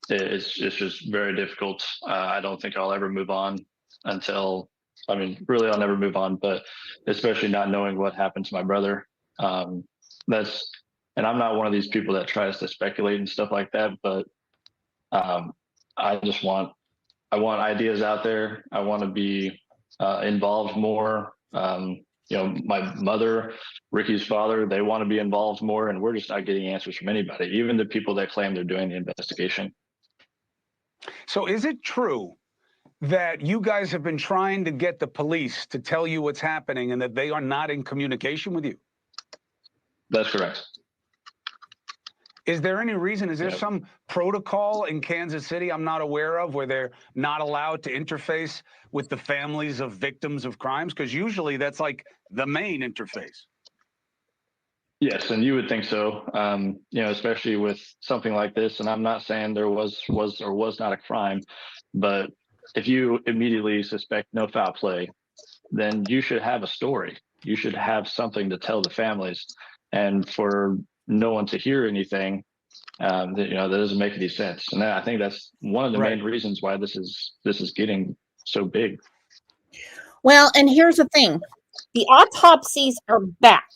it's just very difficult. I don't think I'll ever move on until, I mean, really, I'll never move on, but especially not knowing what happened to my brother. That's, and I'm not one of these people that tries to speculate and stuff like that, but I just want, I want ideas out there. I want to be involved more. You know, my mother, Ricky's father, they want to be involved more, and we're just not getting answers from anybody, even the people that claim they're doing the investigation. So is it true that you guys have been trying to get the police to tell you what's happening and that they are not in communication with you? That's correct. Is there any reason, is there some protocol in Kansas City I'm not aware of where they're not allowed to interface with the families of victims of crimes? Because usually that's like the main interface. Yes, and you would think so. You know, especially with something like this. And I'm not saying there was or was not a crime, but if you immediately suspect no foul play, then you should have a story. You should have something to tell the families. And for no one to hear anything, that, you know, that doesn't make any sense. And I think that's one of the main reasons why this is getting so big. Well, and here's the thing. The autopsies are back.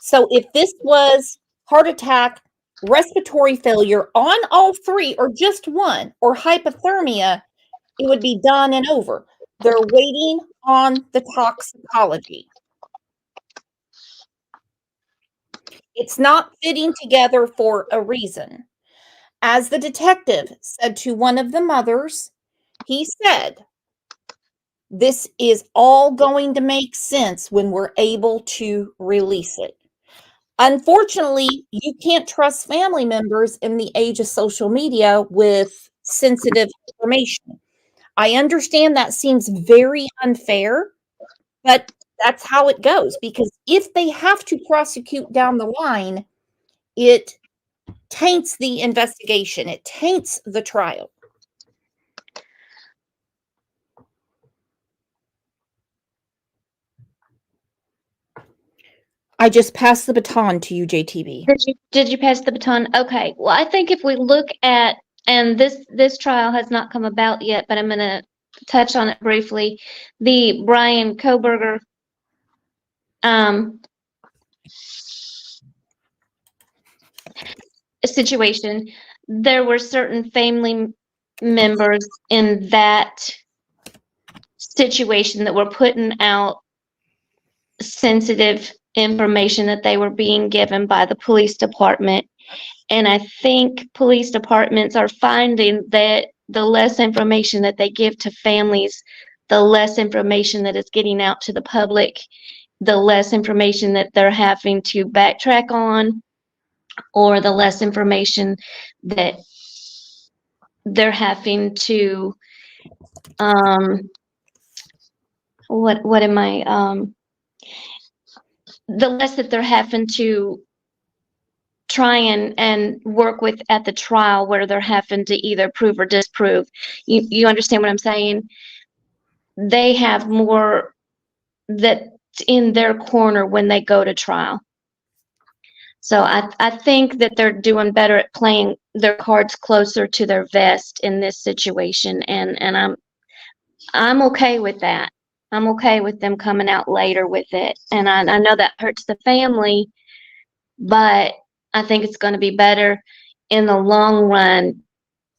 So if this was heart attack, respiratory failure on all three, or just one, or hypothermia, it would be done and over. They're waiting on the toxicology. It's not fitting together for a reason. As the detective said to one of the mothers, he said, this is all going to make sense when we're able to release it. Unfortunately, you can't trust family members in the age of social media with sensitive information. I understand that seems very unfair, but that's how it goes, because if they have to prosecute down the line, it taints the investigation. It taints the trial. I just passed the baton to you, JTB. Did you pass the baton? Okay. Well, I think if we look at, and this trial has not come about yet, but I'm going to touch on it briefly. The Brian Koberger situation, there were certain family members in that situation that were putting out sensitive information that they were being given by the police department. And I think police departments are finding that the less information that they give to families, the less information that is getting out to the public, the less information that they're having to backtrack on, or the less information that they're having to the less that they're having to try and work with at the trial, where they're having to either prove or disprove. You understand what I'm saying? They have more that's in their corner when they go to trial. So I think that they're doing better at playing their cards closer to their vest in this situation, and I'm okay with that. I'm okay with them coming out later with it. And I know that hurts the family, but I think it's going to be better in the long run.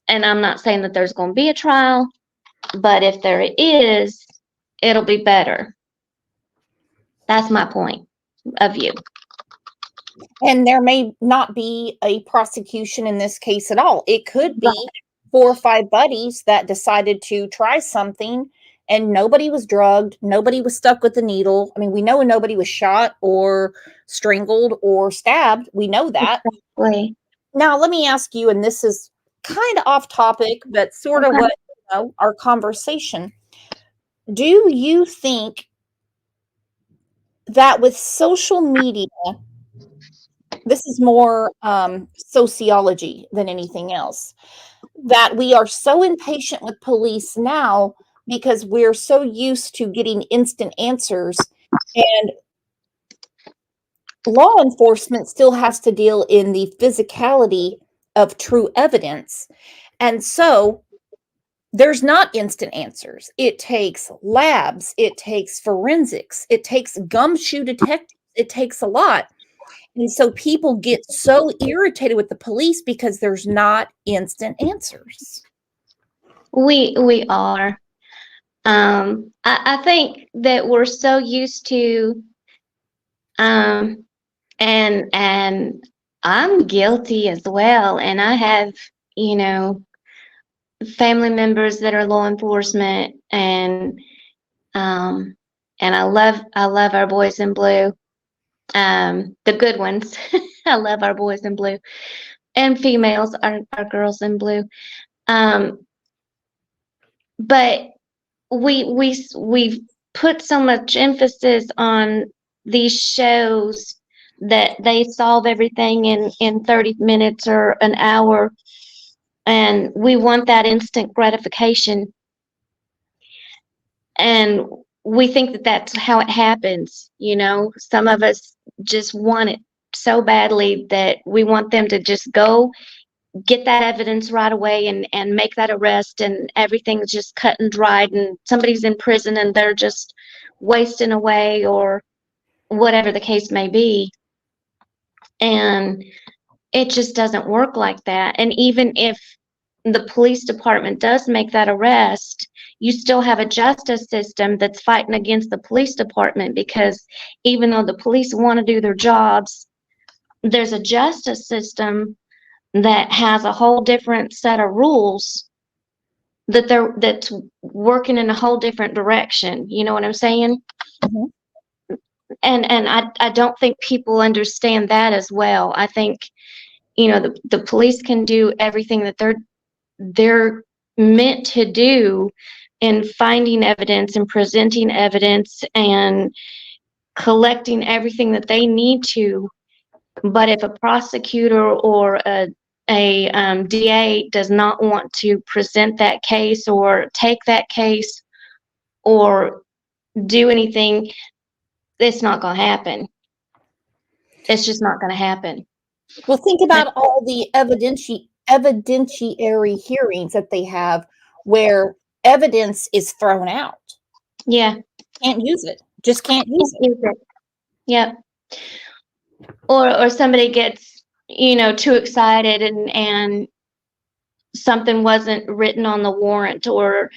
And I'm not saying that there's going to be a trial, but if there is, it'll be better. That's my point of view. And there may not be a prosecution in this case at all. It could be 4 or 5 buddies that decided to try something, and nobody was drugged, nobody was stuck with the needle. I mean, we know nobody was shot or strangled or stabbed. We know that. Exactly. Now, let me ask you, and this is kind of off topic, but sort of what, you know, our conversation. Do you think that with social media, this is more sociology than anything else, that we are so impatient with police now because we're so used to getting instant answers, and law enforcement still has to deal in the physicality of true evidence. And so there's not instant answers. It takes labs, it takes forensics, it takes gumshoe detectives, it takes a lot. And so people get so irritated with the police because there's not instant answers. We are. I think that we're so used to, and I'm guilty as well. And I have, family members that are law enforcement, and I love our boys in blue, the good ones. I love our boys in blue, and females, our girls in blue. But we've put so much emphasis on these shows that they solve everything in 30 minutes or an hour, and we want that instant gratification, and we think that that's how it happens. Some of us just want it so badly that we want them to just go get that evidence right away and make that arrest, and everything's just cut and dried, and somebody's in prison and they're just wasting away, or whatever the case may be. And it just doesn't work like that. And even if the police department does make that arrest, you still have a justice system that's fighting against the police department, because even though the police want to do their jobs, there's a justice system that has a whole different set of rules that's working in a whole different direction. You know what I'm saying? Mm-hmm. And I don't think people understand that as well. I think, the police can do everything that they're meant to do in finding evidence and presenting evidence and collecting everything that they need to. But if a prosecutor or a DA does not want to present that case or take that case or do anything, it's not going to happen. It's just not going to happen. Well, think about all the evidentiary hearings that they have where evidence is thrown out. Yeah. Can't use it. Just can't use it. Yep. Or somebody gets, too excited and something wasn't written on the warrant, or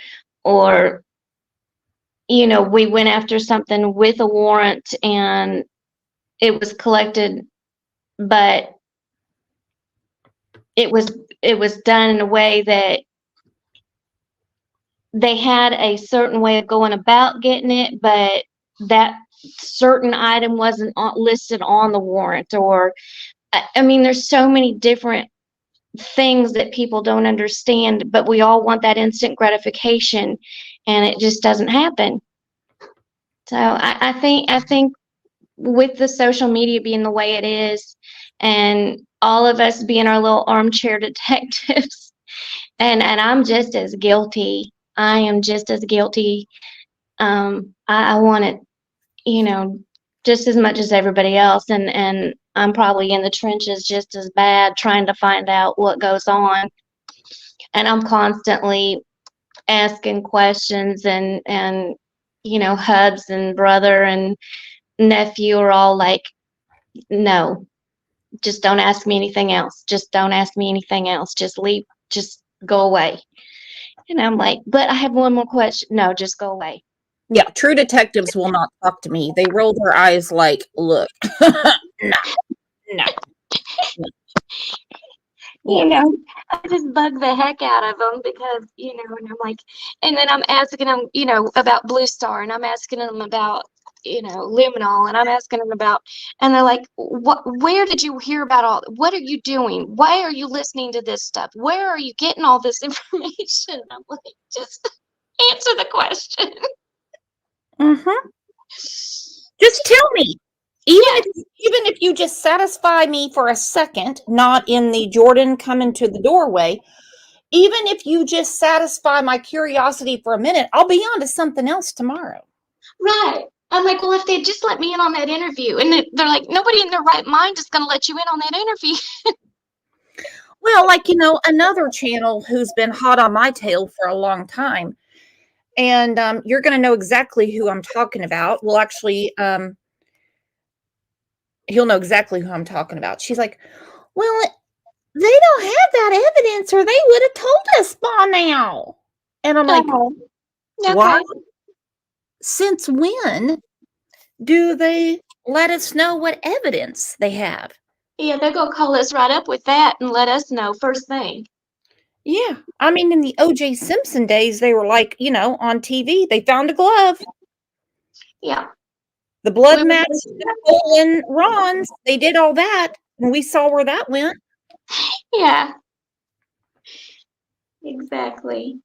we went after something with a warrant and it was collected, but it was done in a way that they had a certain way of going about getting it, but that certain item wasn't listed on the warrant. Or I mean, there's so many different things that people don't understand, but we all want that instant gratification, and it just doesn't happen. So I think with the social media being the way it is, and all of us being our little armchair detectives, and I'm just as guilty. I am just as guilty. I want it, just as much as everybody else, and I'm probably in the trenches just as bad, trying to find out what goes on. And I'm constantly asking questions, and hubs and brother and nephew are all like, no, just don't ask me anything else. Just don't ask me anything else. Just leave. Just go away. And I'm like, but I have one more question. No, just go away. Yeah, true detectives will not talk to me. They roll their eyes like, look, no. I just bug the heck out of them because, and I'm like, and then I'm asking them, about Blue Star, and I'm asking them about, luminol, and I'm asking them about, and they're like, where did you hear about all, what are you doing? Why are you listening to this stuff? Where are you getting all this information? I'm like, just answer the question. Mm-hmm. Just tell me. Even if you just satisfy me for a second, not in the Jordan coming to the doorway, even if you just satisfy my curiosity for a minute, I'll be on to something else tomorrow. Right. I'm like, well, if they just let me in on that interview, and they're like, nobody in their right mind is going to let you in on that interview. Well, like, another channel who's been hot on my tail for a long time, and you're going to know exactly who I'm talking about. Well, actually, he'll know exactly who I'm talking about. She's like, well, they don't have that evidence, or they would have told us by now. And I'm like, Oh, what? okay. Since when do they let us know what evidence they have? Yeah, they're gonna call us right up with that and let us know first thing. Yeah. I mean, in the O.J. Simpson days, they were like, on TV, they found a glove. Yeah. The blood We were matched Nicole Ron's. They did all that, and we saw where that went. Yeah. Exactly.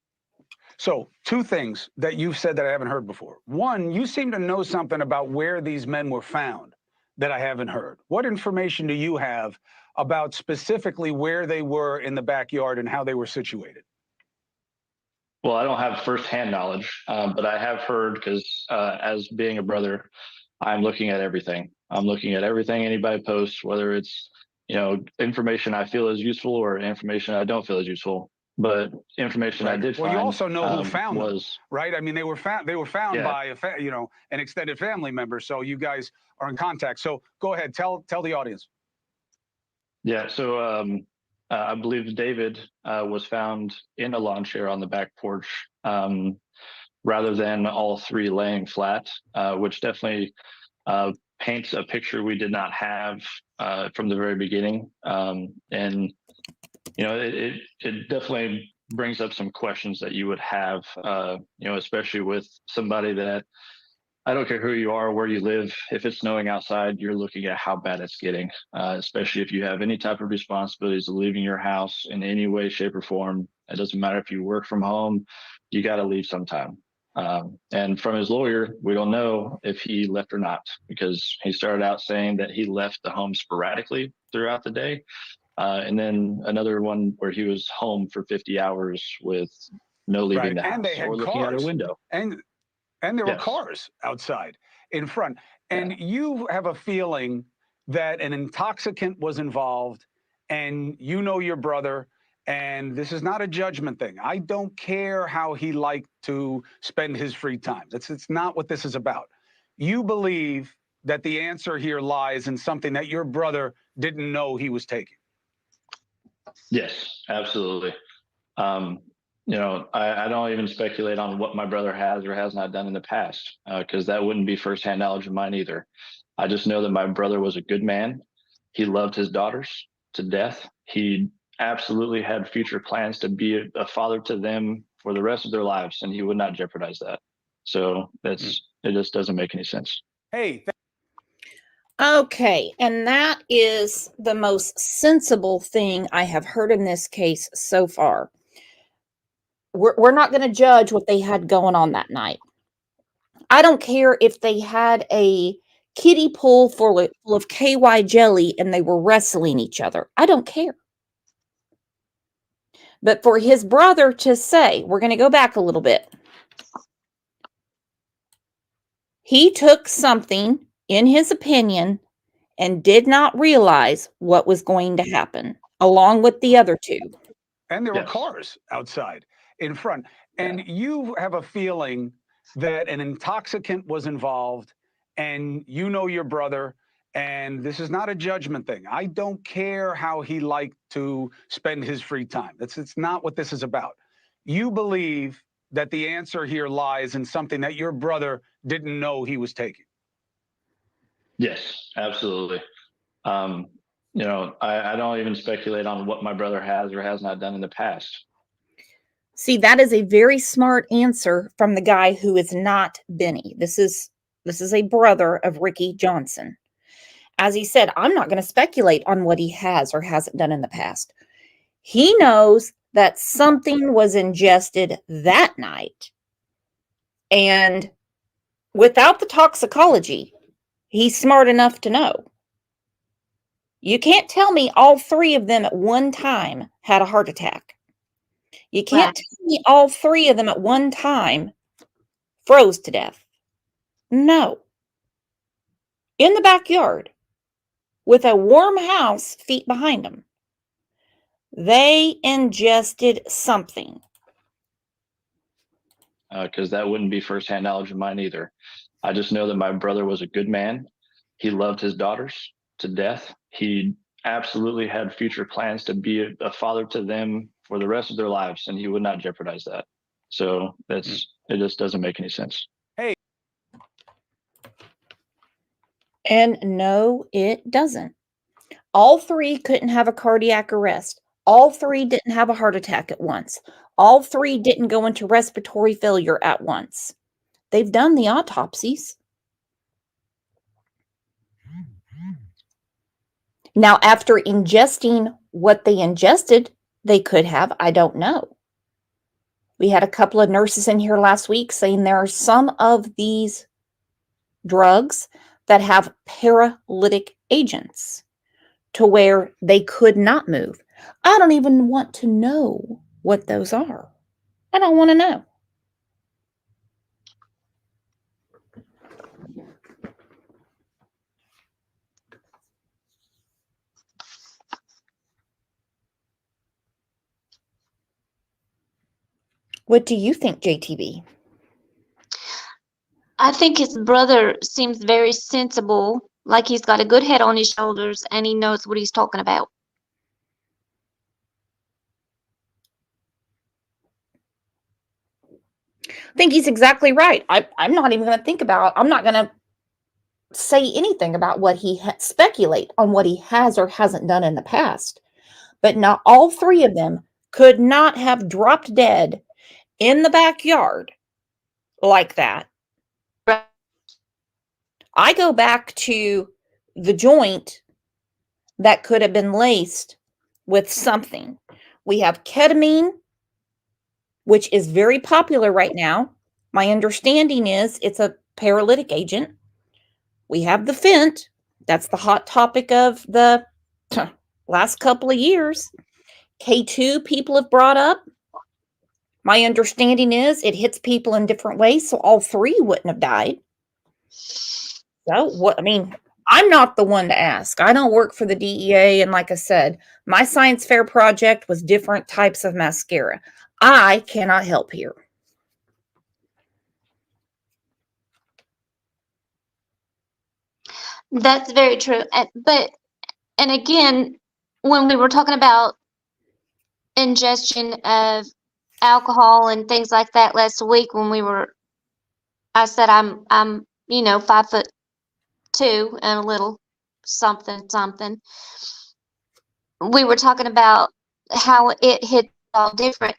So, two things that you've said that I haven't heard before. One, you seem to know something about where these men were found that I haven't heard. What information do you have about specifically where they were in the backyard and how they were situated? Well, I don't have firsthand knowledge, but I have heard because as being a brother, I'm looking at everything. I'm looking at everything anybody posts, whether it's information I feel is useful or information I don't feel is useful. But information I did Well, find you also know who found them, was right? I mean, they were found. They were found Yeah. by an extended family member. So you guys are in contact. So go ahead, tell the audience. Yeah. So I believe David was found in a lawn chair on the back porch, rather than all three laying flat, which definitely paints a picture we did not have from the very beginning. And it definitely brings up some questions that you would have, especially with somebody that, I don't care who you are, where you live. If it's snowing outside, you're looking at how bad it's getting, especially if you have any type of responsibilities of leaving your house in any way, shape, or form. It doesn't matter if you work from home, you got to leave sometime. And from his lawyer, we don't know if he left or not, because he started out saying that he left the home sporadically throughout the day. And then another one where he was home for 50 hours with no leaving the house And they had or looking out a cars. window. And there were Yes. cars outside in front. And you have a feeling that an intoxicant was involved, and you know your brother, and this is not a judgment thing. I don't care how he liked to spend his free time. It's not what this is about. You believe that the answer here lies in something that your brother didn't know he was taking. Yes, absolutely. I don't even speculate on what my brother has or has not done in the past, because that wouldn't be firsthand knowledge of mine either. I just know that my brother was a good man. He loved his daughters to death. He absolutely had future plans to be a father to them for the rest of their lives, and he would not jeopardize that. So it just doesn't make any sense. Hey. Okay, and that is the most sensible thing I have heard in this case so far. We're not going to judge what they had going on that night. I don't care if they had a kiddie pool full of KY jelly and they were wrestling each other. I don't care. But for his brother to say, we're going to go back a little bit. He took something, in his opinion, and did not realize what was going to happen, along with the other two. And there were cars outside in front. And you have a feeling that an intoxicant was involved, and you know your brother, and this is not a judgment thing. I don't care how he liked to spend his free time. It's not what this is about. You believe that the answer here lies in something that your brother didn't know he was taking. Yes, absolutely. I don't even speculate on what my brother has or has not done in the past. See, that is a very smart answer from the guy who is not Benny. This is a brother of Ricky Johnson. As he said, I'm not going to speculate on what he has or hasn't done in the past. He knows that something was ingested that night. And without the toxicology, he's smart enough to know. You can't tell me all three of them at one time had a heart attack. You can't tell me all three of them at one time froze to death. No. In the backyard, with a warm house feet behind them. They ingested something. Because that wouldn't be firsthand knowledge of mine either. I just know that my brother was a good man. He loved his daughters to death. He absolutely had future plans to be a father to them for the rest of their lives, and he would not jeopardize that. So it just doesn't make any sense. And no, it doesn't. All three couldn't have a cardiac arrest. All three didn't have a heart attack at once. All three didn't go into respiratory failure at once. They've done the autopsies. Now, after ingesting what they ingested, they could have. I don't know. We had a couple of nurses in here last week saying there are some of these drugs that have paralytic agents to where they could not move. I don't even want to know what those are. I don't want to know. What do you think, JTB? I think his brother seems very sensible, like he's got a good head on his shoulders and he knows what he's talking about. I think he's exactly right. I'm not even going to think about, I'm not going to say anything about what he speculate on what he has or hasn't done in the past. But not all three of them could not have dropped dead in the backyard like that. I go back to the joint that could have been laced with something. We have ketamine, which is very popular right now. My understanding is it's a paralytic agent. We have the fent. That's the hot topic of the last couple of years. K2 people have brought up. My understanding is it hits people in different ways, so all three wouldn't have died. So, what I mean, I'm not the one to ask. I don't work for the DEA, and like I said, my science fair project was different types of mascara. I cannot help here. That's very true. And again, when we were talking about ingestion of alcohol and things like that last week, I said I'm 5'2" and a little something. We were talking about how it hit all different.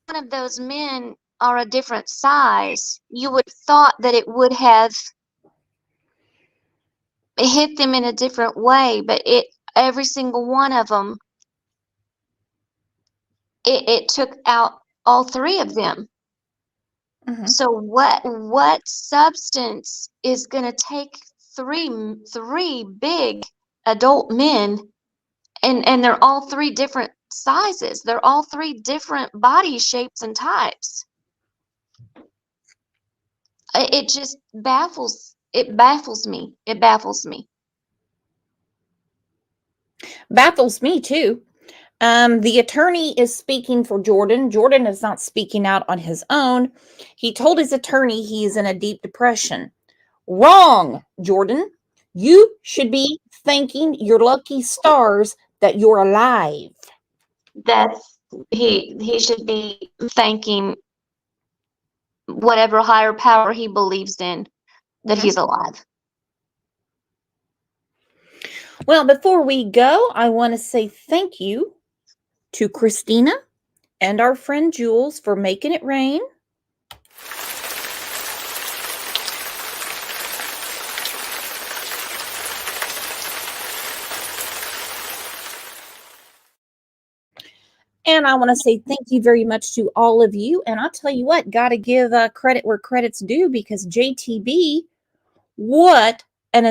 One of those men are a different size. You would have thought that it would have hit them in a different way, but every single one of them, it took out all three of them. Mm-hmm. So what substance is going to take three big adult men, and they're all three different sizes. They're all three different body shapes and types. It just baffles me. It baffles me. Baffles me too. The attorney is speaking for Jordan. Jordan is not speaking out on his own. He told his attorney he is in a deep depression. Wrong, Jordan. You should be thanking your lucky stars that you're alive. He should be thanking whatever higher power he believes in that he's alive. Well, before we go, I want to say thank you to Christina and our friend Jules for making it rain. And I want to say thank you very much to all of you. And I'll tell you what, got to give credit where credit's due, because JTB, what an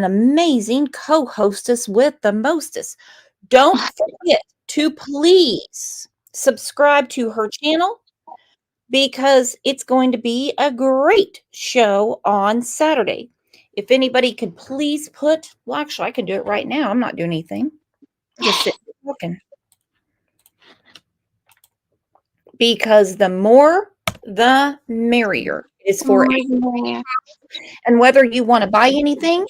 amazing co-hostess with the mostest. Don't forget to please subscribe to her channel, because it's going to be a great show on Saturday. If anybody could please well, actually, I can do it right now. I'm not doing anything. I'm just sitting here looking. because the more, the merrier. It's for Yeah. and whether you want to buy anything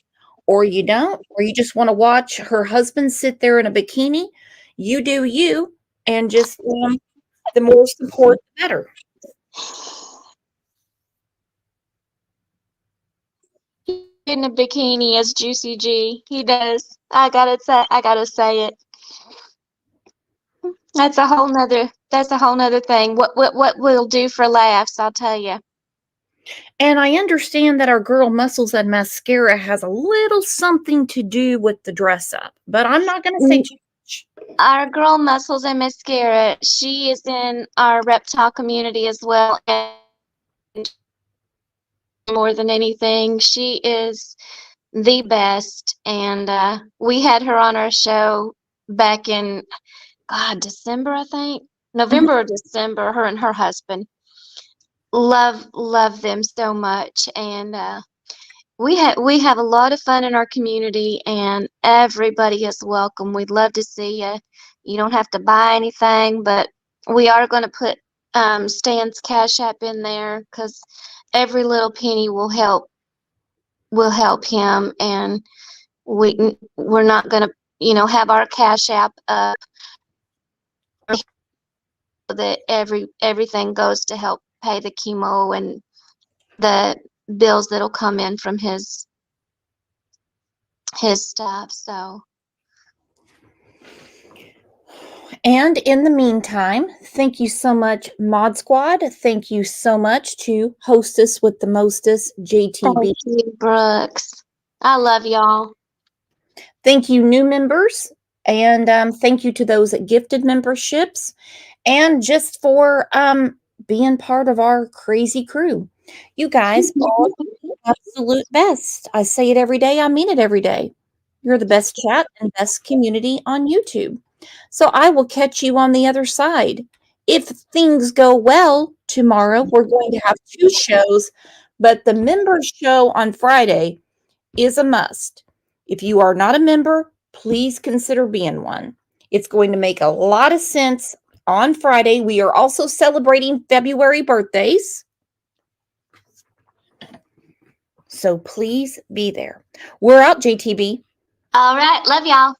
or you don't, or you just want to watch her husband sit there in a bikini, you do you, and just the more support, the better. In a bikini as Juicy G. He does. I gotta say it. That's a whole nother thing. What we'll do for laughs, I'll tell you. And I understand that our girl muscles and mascara has a little something to do with the dress up, but I'm not going to say too much. Our girl muscles and mascara, she is in our reptile community as well. And more than anything, she is the best. And we had her on our show back in December, I think. November or December, her and her husband. Love them so much. And we have a lot of fun in our community, and everybody is welcome. We'd love to see you. You don't have to buy anything, but we are going to put Stan's Cash App in there because every little penny will help him, and we're not going to have our Cash App up so that everything goes to help pay the chemo and the bills that'll come in from his stuff. So And in the meantime, thank you so much, Mod Squad. Thank you so much to Hostess with the Mostest, JTB. thank you, Brooks. I love y'all. Thank you, new members. And thank you to those gifted memberships. And just for being part of our crazy crew. You guys are the absolute best. I say it every day. I mean it every day. You're the best chat and best community on YouTube. So I will catch you on the other side. If things go well tomorrow, we're going to have 2 shows, but the members show on Friday is a must. If you are not a member, please consider being one. It's going to make a lot of sense. On Friday, we are also celebrating February birthdays. So please be there. We're out, JTB. All right. Love y'all.